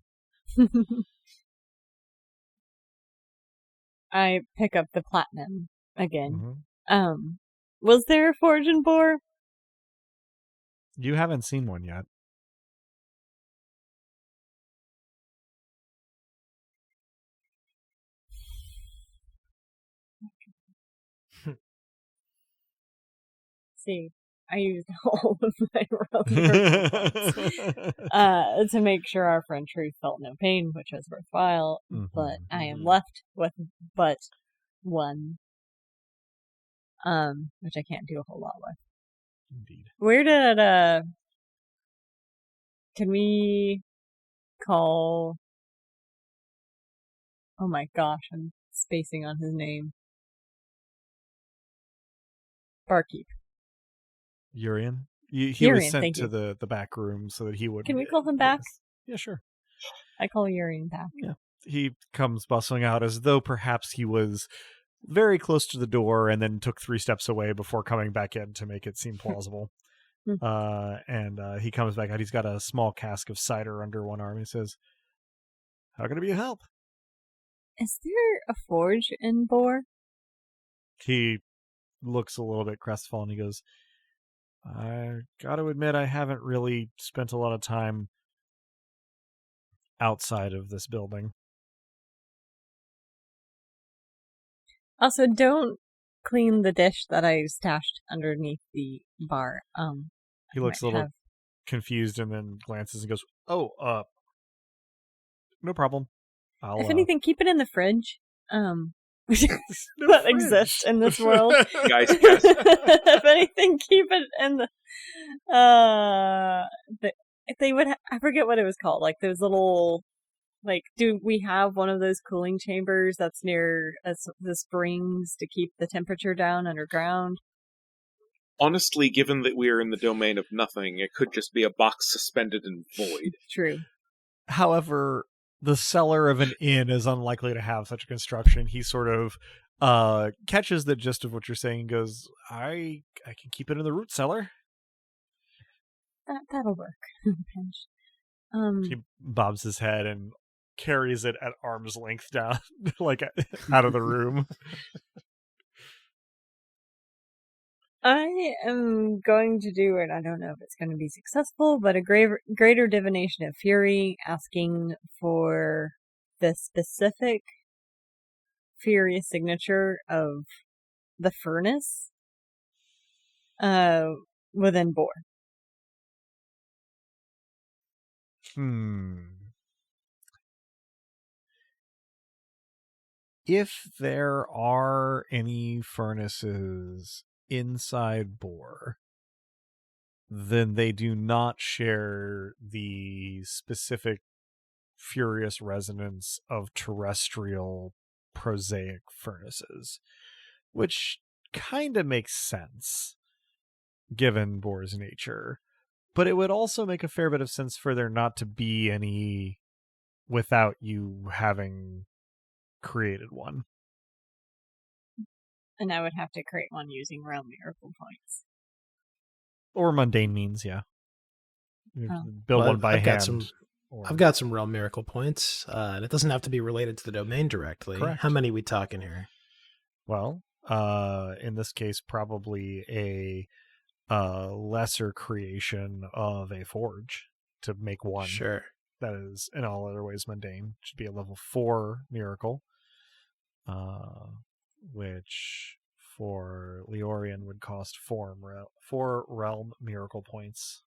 I pick up the platinum again. Mm-hmm. Was there a forge and bore? You haven't seen one yet. See, I used all of my relevant points to make sure our friend Truth felt no pain, which was worthwhile, but I am left with but one, which I can't do a whole lot with. Indeed. Where did, can we call, oh my gosh, I'm spacing on his name. Barkeep. Urian? He was sent to the back room so that he would... Can we call him back? Yeah, sure. I call Urian back. Yeah. He comes bustling out as though perhaps he was very close to the door and then took 3 steps away before coming back in to make it seem plausible. And he comes back out. He's got a small cask of cider under one arm. He says, "How can I be of help?" Is there a forge in Boar? He looks a little bit crestfallen. He goes, "I gotta admit, I haven't really spent a lot of time outside of this building." Also, don't clean the dish that I stashed underneath the bar. He looks a little confused and then glances and goes, "Oh, no problem. If anything, keep it in the fridge. No that exists in this world. Guys, yes. If anything, keep it in the. If they would, I forget what it was called. Like those little, like, do we have one of those cooling chambers that's near the springs to keep the temperature down underground? Honestly, given that we are in the domain of nothing, it could just be a box suspended in void. True. However, the cellar of an inn is unlikely to have such a construction. He sort of catches the gist of what you're saying and goes, I can keep it in the root cellar. That'll work. Pinch. He bobs his head and carries it at arm's length down, like out of the room. I am going to do it. I don't know if it's going to be successful, but a greater divination of fury, asking for the specific furious signature of the furnace within Boar. If there are any furnaces inside Boar, then they do not share the specific furious resonance of terrestrial prosaic furnaces, which kind of makes sense given Boar's nature. But it would also make a fair bit of sense for there not to be any without you having created one. And I would have to create one using Realm Miracle points. Or mundane means, yeah. Build one by hand. I've got some Realm Miracle points, and it doesn't have to be related to the domain directly. Correct. How many we talking here? Well, in this case, probably a lesser creation of a forge to make one. Sure. That is, in all other ways, mundane. Should be a level 4 miracle, which for Leorian would cost 4 realm miracle points.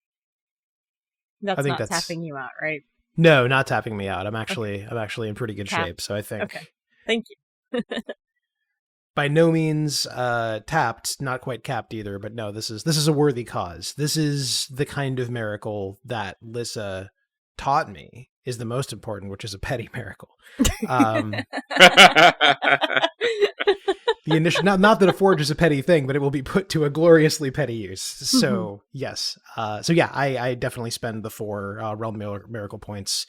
That's not tapping you out, right? No, not tapping me out. I'm actually in pretty good shape, so I think. Okay, thank you. By no means tapped, not quite capped either, but no, this is a worthy cause. This is the kind of miracle that Lissa taught me is the most important, which is a petty miracle. The initial, not that a forge is a petty thing, but it will be put to a gloriously petty use. So yes, I definitely spend the 4 realm miracle points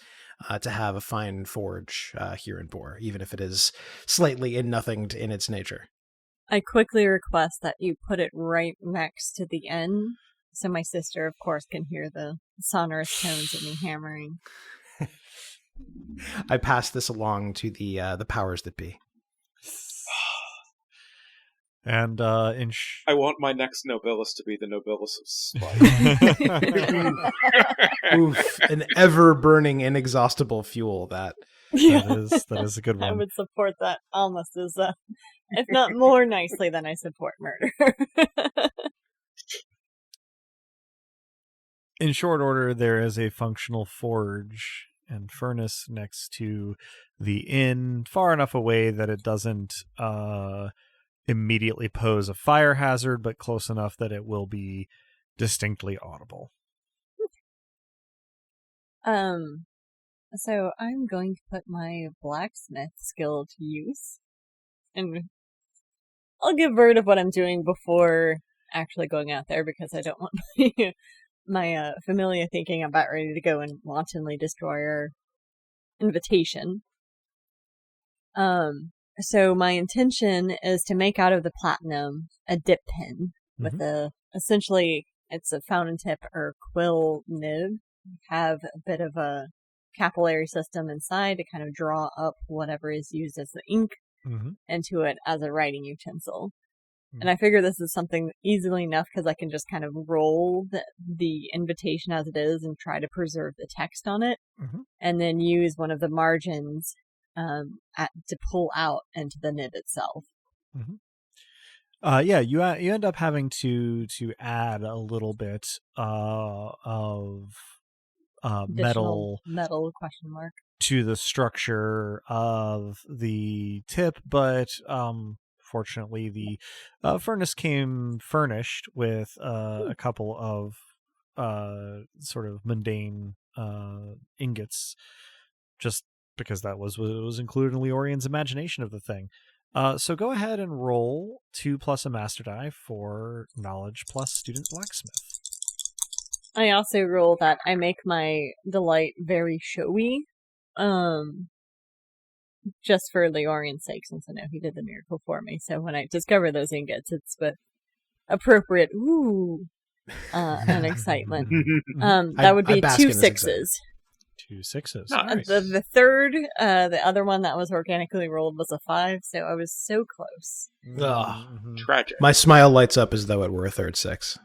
to have a fine forge here in Boar, even if it is slightly in nothing in its nature. I quickly request that you put it right next to the N, so my sister, of course, can hear the sonorous tones of me hammering. I pass this along to the powers that be. And I want my next Nobilis to be the Nobilis of Spite. Oof, an ever-burning, inexhaustible fuel, that is a good one. I would support that almost as, if not more nicely than I support murder. In short order, there is a functional forge and furnace next to the inn, far enough away that it doesn't immediately pose a fire hazard, but close enough that it will be distinctly audible. So I'm going to put my blacksmith skill to use, and I'll give word of what I'm doing before actually going out there, because I don't want my familia thinking I'm about ready to go and wantonly destroy her invitation. So my intention is to make out of the platinum a dip pen with essentially it's a fountain tip or quill nib. Have a bit of a capillary system inside to kind of draw up whatever is used as the ink into it as a writing utensil. And I figure this is something easily enough because I can just kind of roll the invitation as it is and try to preserve the text on it, and then use one of the margins to pull out into the nib itself. You end up having to add a little bit of metal question mark to the structure of the tip, but fortunately the furnace came furnished with a couple of sort of mundane ingots, just because that was what was included in Leorian's imagination of the thing. So go ahead and roll 2 plus a master die for knowledge plus student blacksmith. I also roll that I make my delight very showy, just for Leorian's sake, since I know he did the miracle for me. So when I discover those ingots, it's with appropriate and excitement. That would be 2 6s. 2 6s. Nice. The third, the other one that was organically rolled was a 5, so I was so close. Tragic. My smile lights up as though it were a third 6.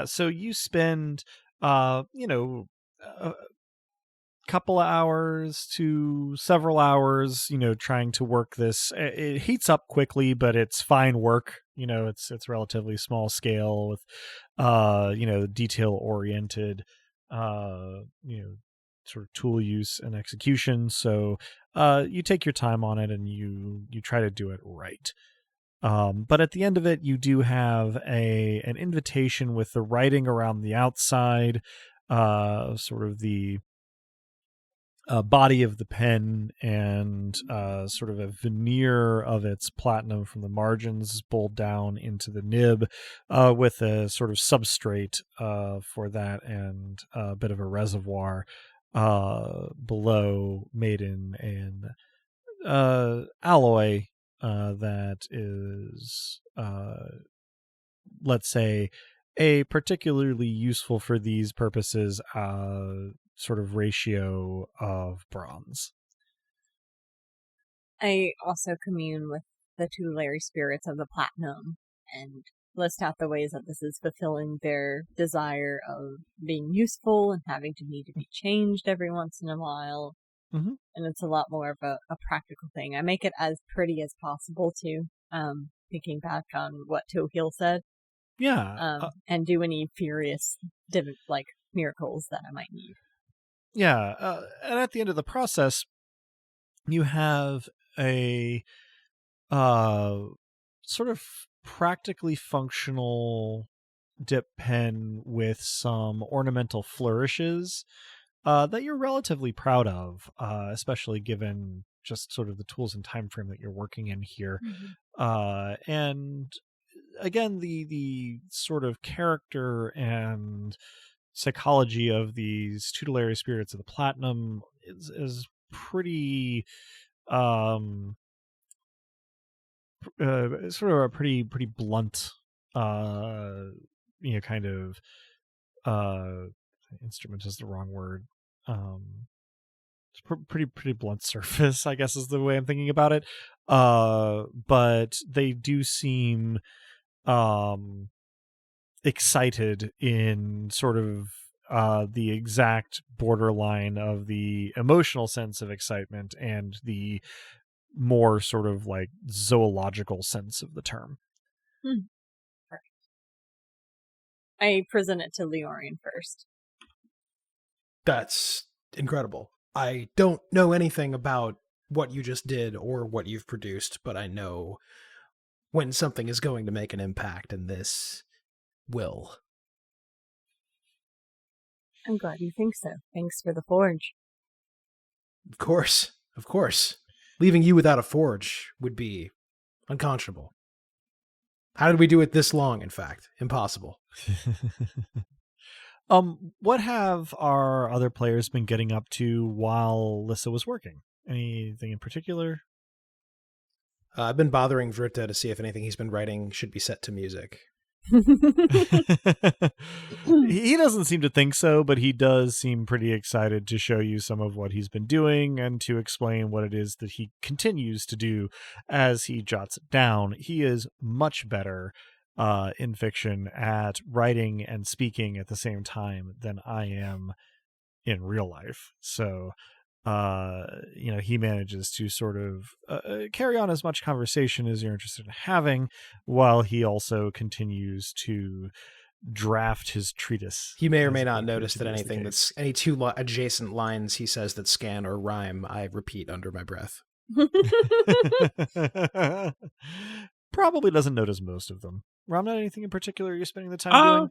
So you spend a couple of hours to several hours trying to work this. It heats up quickly, but it's fine work. It's relatively small scale with detail oriented sort of tool use and execution. So you take your time on it and you try to do it right. But at the end of it, you do have an invitation with the writing around the outside, sort of the body of the pen, and sort of a veneer of its platinum from the margins bowled down into the nib, with a sort of substrate for that, and a bit of a reservoir below, made in an alloy that is, let's say, a particularly useful for these purposes sort of ratio of bronze. I also commune with the tutelary spirits of the platinum and list out the ways that this is fulfilling their desire of being useful and having to need to be changed every once in a while. And it's a lot more of a practical thing. I make it as pretty as possible too, thinking back on what Tohil said. And do any furious miracles that I might need. And at the end of the process, you have a sort of practically functional dip pen with some ornamental flourishes that you're relatively proud of, especially given just sort of the tools and time frame that you're working in here. And again, the sort of character and psychology of these tutelary spirits of the platinum is pretty sort of a pretty blunt kind of instrument is the wrong word. It's pretty blunt surface, I guess, is the way I'm thinking about it. But they do seem excited in sort of the exact borderline of the emotional sense of excitement and the more sort of like zoological sense of the term. Right. I present it to Leorian first. That's incredible. I don't know anything about what you just did or what you've produced, but I know when something is going to make an impact, and this will. I'm glad you think so. Thanks for the forge. Of course. Leaving you without a forge would be unconscionable. How did we do it this long, in fact? Impossible. What have our other players been getting up to while Lissa was working? Anything in particular? I've been bothering Vrita to see if anything he's been writing should be set to music. He doesn't seem to think so, but he does seem pretty excited to show you some of what he's been doing and to explain what it is that he continues to do as he jots it down. He is much better in fiction at writing and speaking at the same time than I am in real life. So he manages to sort of carry on as much conversation as you're interested in having, while he also continues to draft his treatise. He may or may not notice that anything that's any two adjacent lines he says that scan or rhyme, I repeat under my breath. Probably doesn't notice most of them. Ramna, anything in particular you're spending the time doing?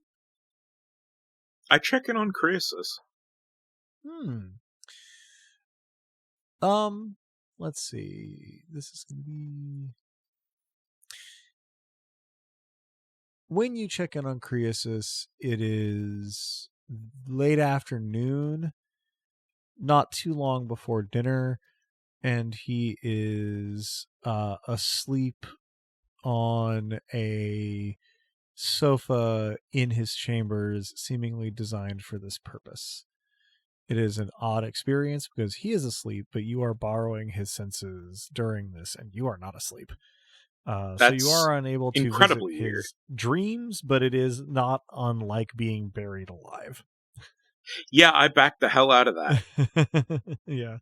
I check in on Croesus. Let's see. This is going to be... When you check in on Croesus, it is late afternoon, not too long before dinner, and he is asleep on a sofa in his chambers, seemingly designed for this purpose. It is an odd experience because he is asleep, but you are borrowing his senses during this, and you are not asleep. So you are unable to visit his dreams, but it is not unlike being buried alive. Yeah, I backed the hell out of that. Yeah.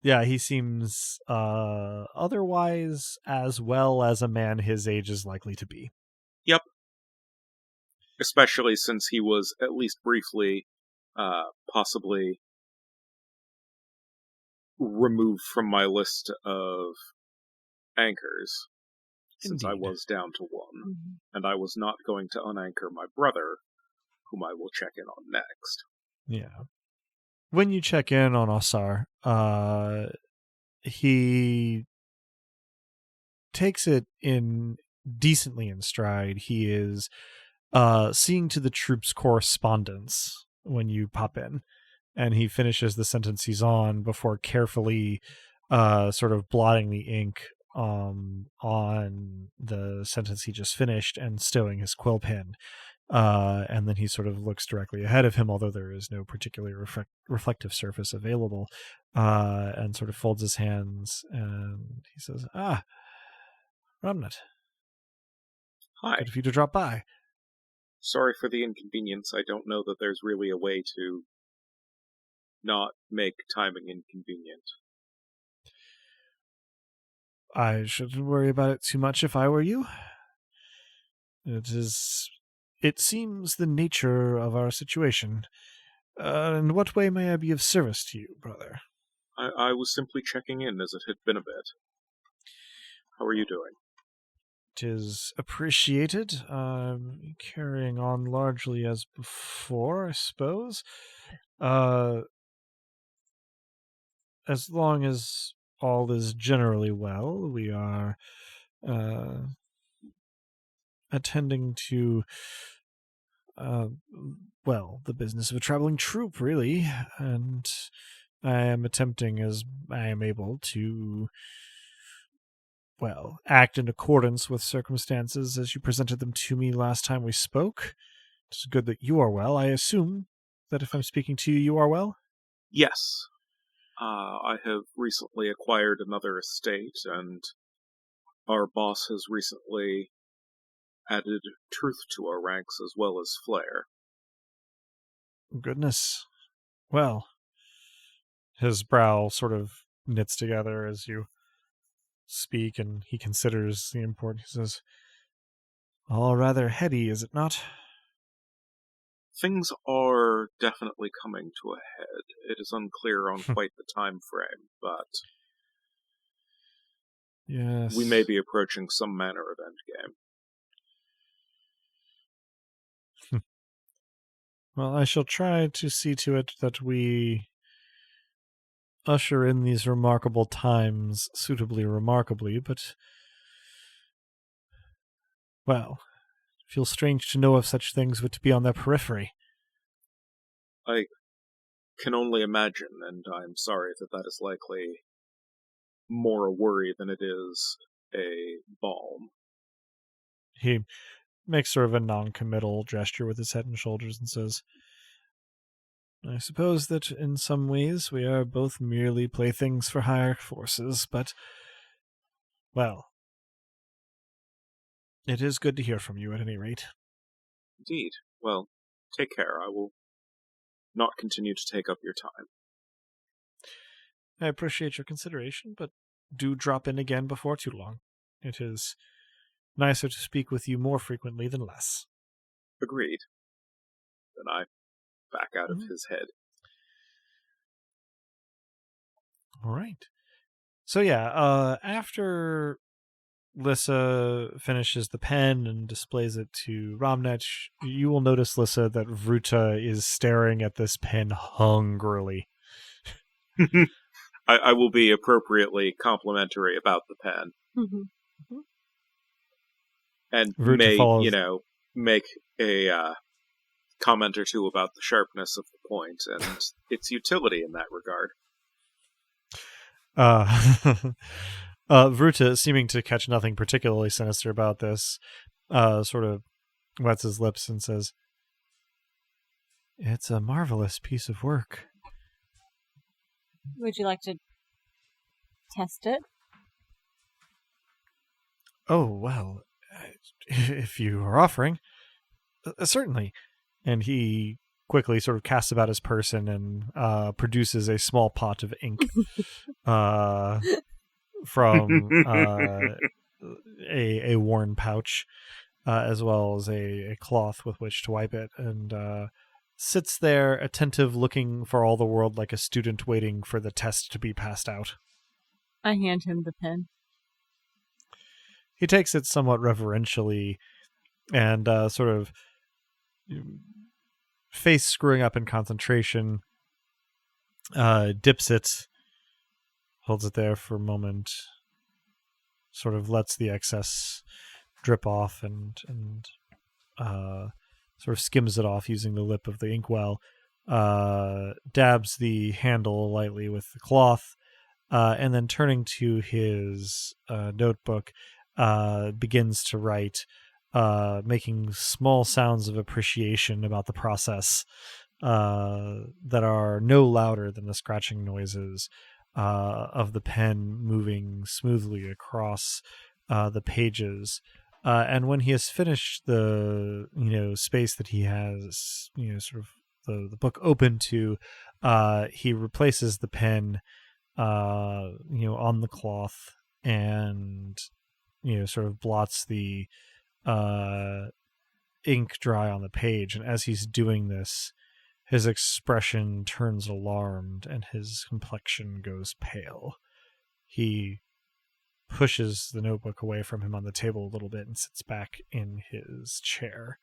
Yeah, he seems otherwise as well as a man his age is likely to be. Yep. Especially since he was, at least briefly, possibly removed from my list of anchors, since I was down to one, and I was not going to unanchor my brother, whom I will check in on next. Yeah. When you check in on Osar, he takes it in decently in stride. He is seeing to the troops' correspondence when you pop in, and he finishes the sentence he's on before carefully sort of blotting the ink on the sentence he just finished and stowing his quill pen. And then he sort of looks directly ahead of him, although there is no particularly reflective surface available, and sort of folds his hands, and he says, Ramnat. Hi. Good of you to drop by. Sorry for the inconvenience. I don't know that there's really a way to not make timing inconvenient. I shouldn't worry about it too much if I were you. It seems the nature of our situation. In what way may I be of service to you, brother? I was simply checking in, as it had been a bit. How are you doing? 'Tis appreciated. Carrying on largely as before, I suppose. As long as all is generally well, we are attending to the business of a traveling troupe, really, and I am attempting as I am able to act in accordance with circumstances as you presented them to me last time we spoke. It's good that you are well. I assume that if I'm speaking to you, you are well? Yes. I have recently acquired another estate, and our boss has recently added truth to our ranks as well as flair. Goodness. Well, his brow sort of knits together as you speak, and he considers the importance. He says, all rather heady, is it not? Things are definitely coming to a head. It is unclear on quite the time frame, but yes, we may be approaching some manner of endgame. Well, I shall try to see to it that we usher in these remarkable times suitably remarkably, but, Feels strange to know of such things would be on their periphery. I can only imagine, and I'm sorry that is likely more a worry than it is a balm. He makes sort of a non-committal gesture with his head and shoulders and says, I suppose that in some ways we are both merely playthings for higher forces, but, well, it is good to hear from you at any rate. Indeed. Well, take care. I will not continue to take up your time. I appreciate your consideration, but do drop in again before too long. It is nicer to speak with you more frequently than less. Agreed. Then I back out of his head. All right. So yeah, after Lissa finishes the pen and displays it to Romnech, you will notice, Lissa, that Vruta is staring at this pen hungrily. I will be appropriately complimentary about the pen. Mm-hmm. And Vruta follows... make a comment or two about the sharpness of the point and its utility in that regard. Vruta, seeming to catch nothing particularly sinister about this, sort of wets his lips and says, "It's a marvelous piece of work. Would you like to test it?" Oh, well, if you are offering, certainly." And he quickly sort of casts about his person and produces a small pot of ink from a worn pouch, as well as a cloth with which to wipe it, and sits there attentive, looking for all the world like a student waiting for the test to be passed out. I hand him the pen. He takes it somewhat reverentially and sort of face screwing up in concentration, dips it, holds it there for a moment, sort of lets the excess drip off and sort of skims it off using the lip of the inkwell, dabs the handle lightly with the cloth, and then turning to his notebook, begins to write, making small sounds of appreciation about the process that are no louder than the scratching noises of the pen moving smoothly across the pages. And when he has finished the space that he has sort of the book open to, he replaces the pen on the cloth and sort of blots the ink dry on the page. And as he's doing this, his expression turns alarmed and his complexion goes pale. He pushes the notebook away from him on the table a little bit and sits back in his chair.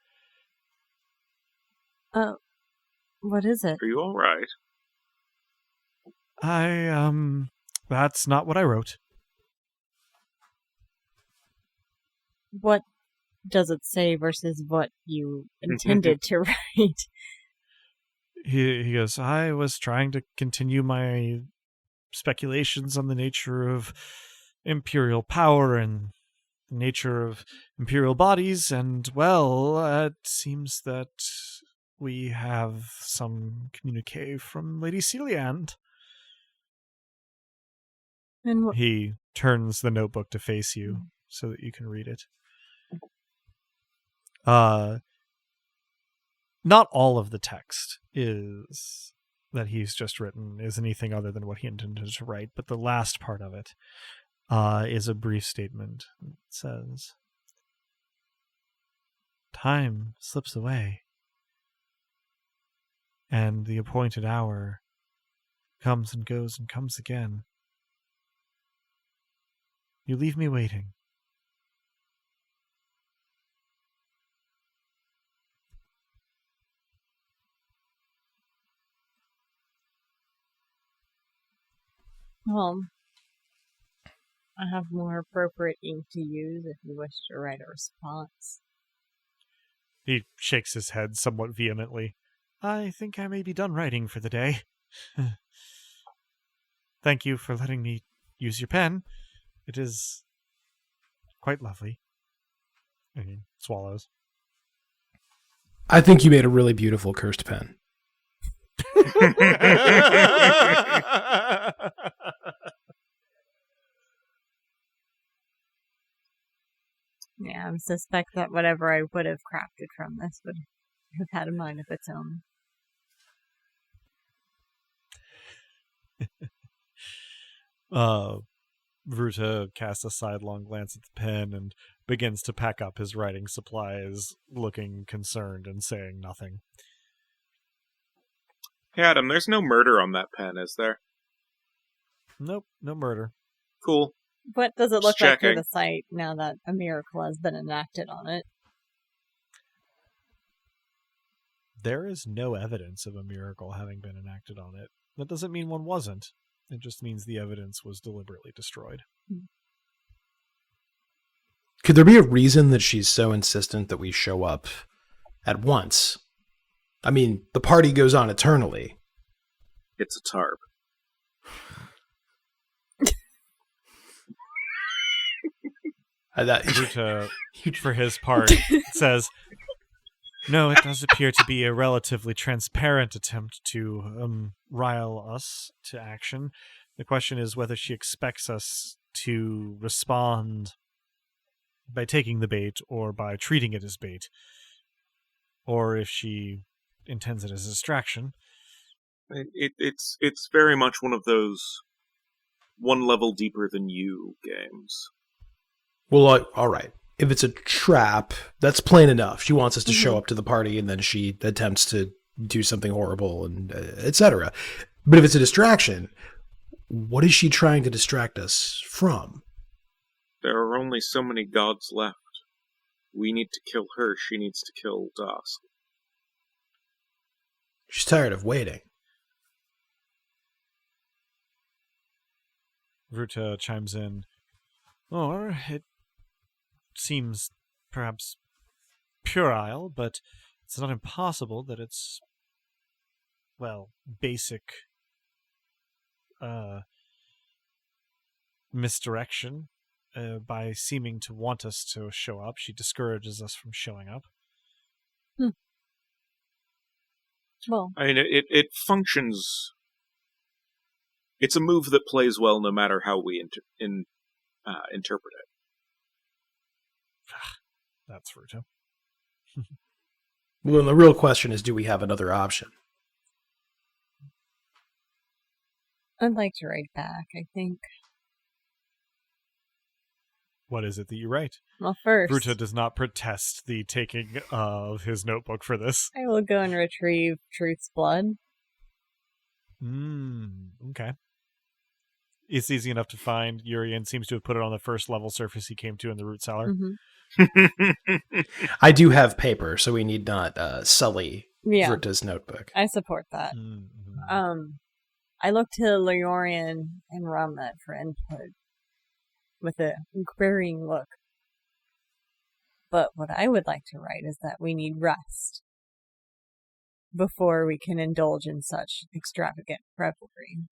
What is it? Are you all right? That's not what I wrote. What does it say versus what you intended to write? He goes, I was trying to continue my speculations on the nature of imperial power and the nature of imperial bodies, and, well, it seems that we have some communique from Lady Celiand. And he turns the notebook to face you so that you can read it. Not all of the text is that he's just written is anything other than what he intended to write, but the last part of it is a brief statement. It says, time slips away, and the appointed hour comes and goes and comes again. You leave me waiting. Well, I have more appropriate ink to use if you wish to write a response. He shakes his head somewhat vehemently. I think I may be done writing for the day. Thank you for letting me use your pen. It is quite lovely. And he swallows. I think you made a really beautiful cursed pen. Yeah, I suspect that whatever I would have crafted from this would have had a mind of its own. Vruta casts a sidelong glance at the pen and begins to pack up his writing supplies, looking concerned and saying nothing. Hey, Adam, there's no murder on that pen, is there? Nope, no murder. Cool. What does it look Just like through checking. the site now that a miracle has been enacted on it? There is no evidence of a miracle having been enacted on it. That doesn't mean one wasn't. It just means the evidence was deliberately destroyed. Could there be a reason that she's so insistent that we show up at once? I mean, the party goes on eternally. It's a tarp. Vruta, for his part, says, no, it does appear to be a relatively transparent attempt to rile us to action. The question is whether she expects us to respond by taking the bait or by treating it as bait, or if she intends it as a distraction. It's very much one of those one level deeper than you games. Well, all right. If it's a trap, that's plain enough. She wants us to show up to the party, and then she attempts to do something horrible, and etc. But if it's a distraction, what is she trying to distract us from? There are only so many gods left. We need to kill her. She needs to kill Dusk. She's tired of waiting. Vruta chimes in. Or it seems perhaps puerile, but it's not impossible that it's, well, basic misdirection. By seeming to want us to show up, she discourages us from showing up. Well, I mean, it functions. It's a move that plays well no matter how we interpret it. That's Vruta. Well, the real question is, do we have another option? I'd like to write back, I think. What is it that you write? Well, first, Vruta does not protest the taking of his notebook for this. I will go and retrieve Truth's blood. Okay. It's easy enough to find. Urian seems to have put it on the first level surface he came to in the root cellar. I do have paper, so we need not sully Vruta's notebook. I support that. I look to Leorian and Ramnet for input with a querying look. But what I would like to write is that we need rest before we can indulge in such extravagant revelry.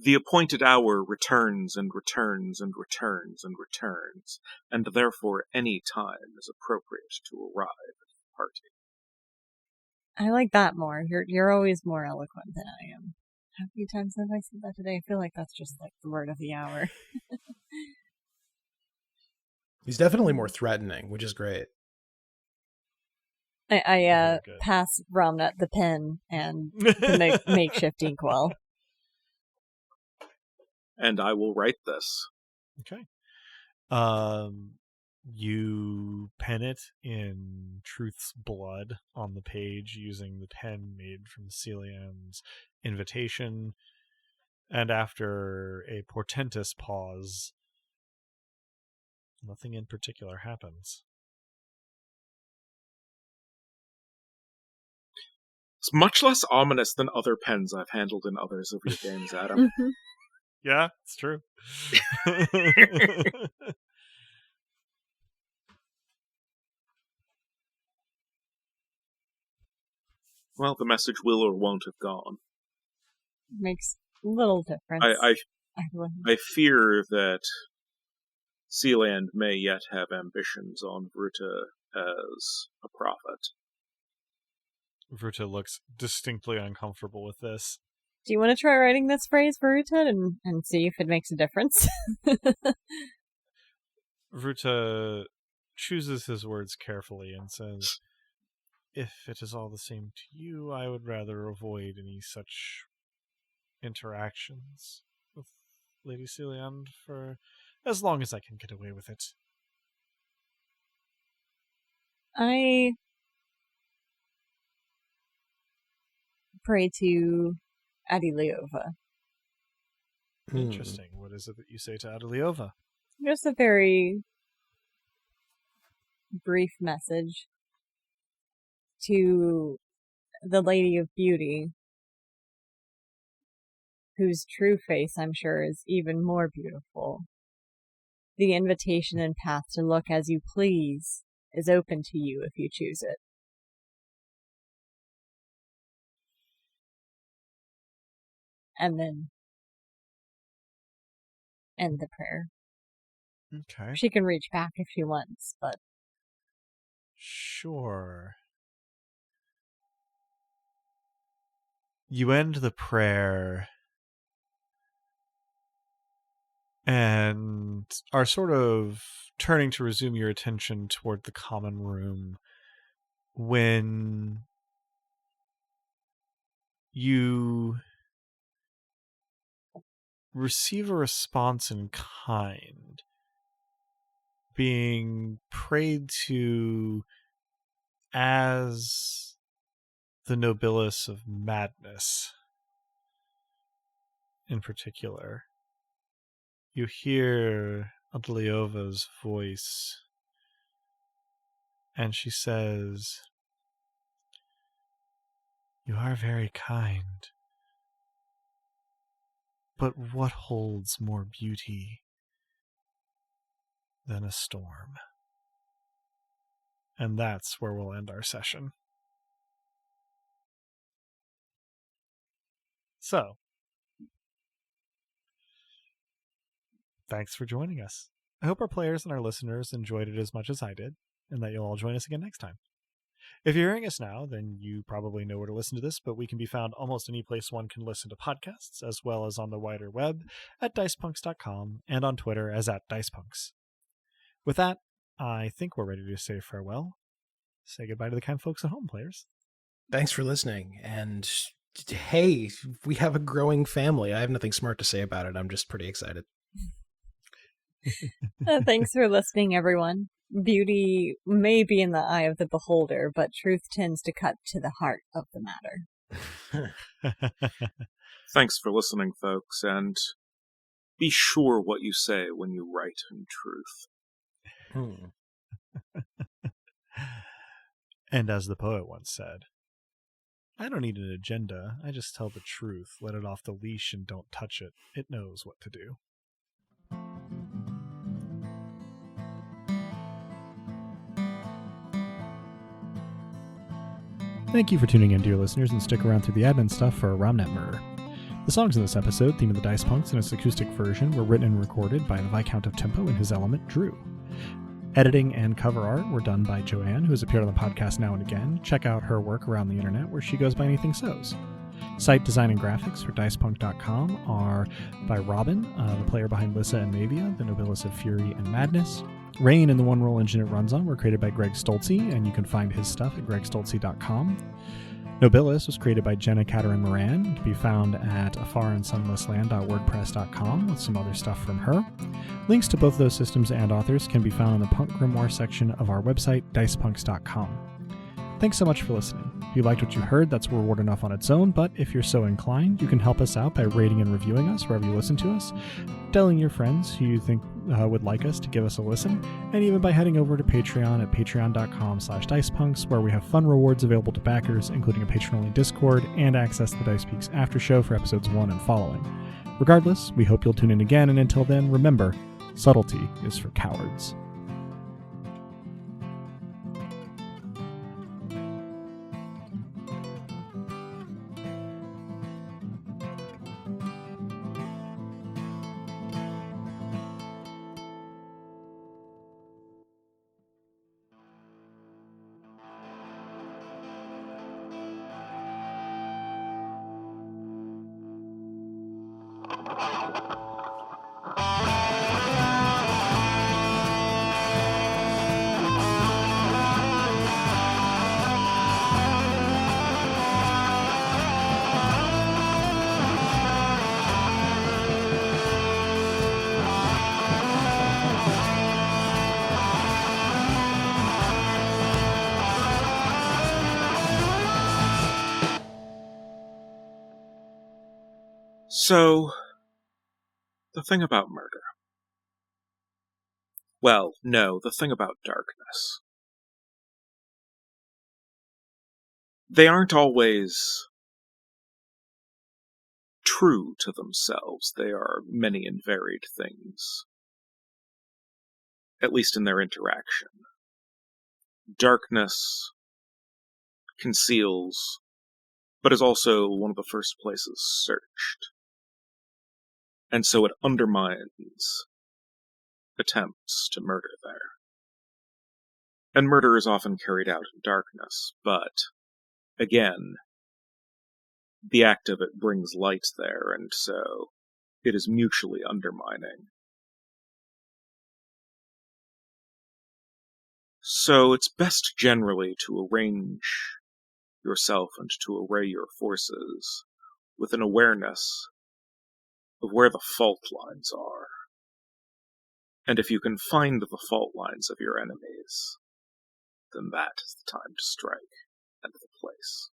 The appointed hour returns and returns and returns and returns, and therefore any time is appropriate to arrive at the party. I like that more. You're always more eloquent than I am. How many times have I said that today? I feel like that's just like the word of the hour. He's definitely more threatening, which is great. I pass Ramnet the pen and the makeshift inkwell. And I will write this. Okay. You pen it in Truth's blood on the page using the pen made from Celian's invitation, and after a portentous pause, nothing in particular happens. It's much less ominous than other pens I've handled in others of your games, Adam. Yeah, it's true. Well, the message will or won't have gone. Makes little difference. I fear that Sealand may yet have ambitions on Vruta as a prophet. Vruta looks distinctly uncomfortable with this. Do you want to try writing this phrase for Ruta and see if it makes a difference? Vruta chooses his words carefully and says, "If it is all the same to you, I would rather avoid any such interactions with Lady Sealand for as long as I can get away with it." I pray to Adiliova. Interesting. What is it that you say to Adiliova? Just a very brief message to the Lady of Beauty, whose true face, I'm sure, is even more beautiful. The invitation and path to look as you please is open to you if you choose it. And then end the prayer. Okay. She can reach back if she wants, but... Sure. You end the prayer and are sort of turning to resume your attention toward the common room when you receive a response in kind, being prayed to as the Nobilis of madness in particular. You hear Adliova's voice, and she says, "You are very kind, but what holds more beauty than a storm?" And that's where we'll end our session. So, thanks for joining us. I hope our players and our listeners enjoyed it as much as I did, and that you'll all join us again next time. If you're hearing us now, then you probably know where to listen to this, but we can be found almost any place one can listen to podcasts, as well as on the wider web at dicepunks.com and on Twitter as @dicepunks. With that, I think we're ready to say farewell. Say goodbye to the kind folks at home, players. Thanks for listening, and hey, we have a growing family. I have nothing smart to say about it. I'm just pretty excited. Thanks for listening, everyone. Beauty may be in the eye of the beholder, but truth tends to cut to the heart of the matter. Thanks for listening, folks, and be sure what you say when you write in truth. And as the poet once said, "I don't need an agenda, I just tell the truth, let it off the leash and don't touch it. It knows what to do." Thank you for tuning in, dear listeners, and stick around through the admin stuff for a Romnet murder. The songs in this episode, Theme of the Dice Punks in its acoustic version, were written and recorded by the Viscount of Tempo and his element, Drew. Editing and cover art were done by Joanne, who has appeared on the podcast now and again. Check out her work around the internet, where she goes by Anything So's. Site design and graphics for dicepunk.com are by Robin, the player behind Lissa and Mavia, the Nobilis of Fury and Madness. Rain and the one roll engine it runs on were created by Greg Stolze, and you can find his stuff at gregstolze.com. Nobilis was created by Jenna Caterin Moran, and can be found at afarandsunlessland.wordpress.com with some other stuff from her. Links to both those systems and authors can be found on the Punk Grimoire section of our website, dicepunks.com. Thanks so much for listening. If you liked what you heard, that's reward enough on its own, but if you're so inclined, you can help us out by rating and reviewing us wherever you listen to us, telling your friends who you think would like us to give us a listen, and even by heading over to Patreon at patreon.com/dicepunks, where we have fun rewards available to backers, including a patron-only Discord and access to the Dice Peaks after show for episodes 1 and following. Regardless, we hope you'll tune in again, and until then, remember, subtlety is for cowards. So, the thing about murder. Well, no, the thing about darkness. They aren't always true to themselves. They are many and varied things, at least in their interaction. Darkness conceals, but is also one of the first places searched. And so it undermines attempts to murder there. And murder is often carried out in darkness, but, again, the act of it brings light there, and so it is mutually undermining. So it's best generally to arrange yourself and to array your forces with an awareness of where the fault lines are. And if you can find the fault lines of your enemies, then that is the time to strike, and the place.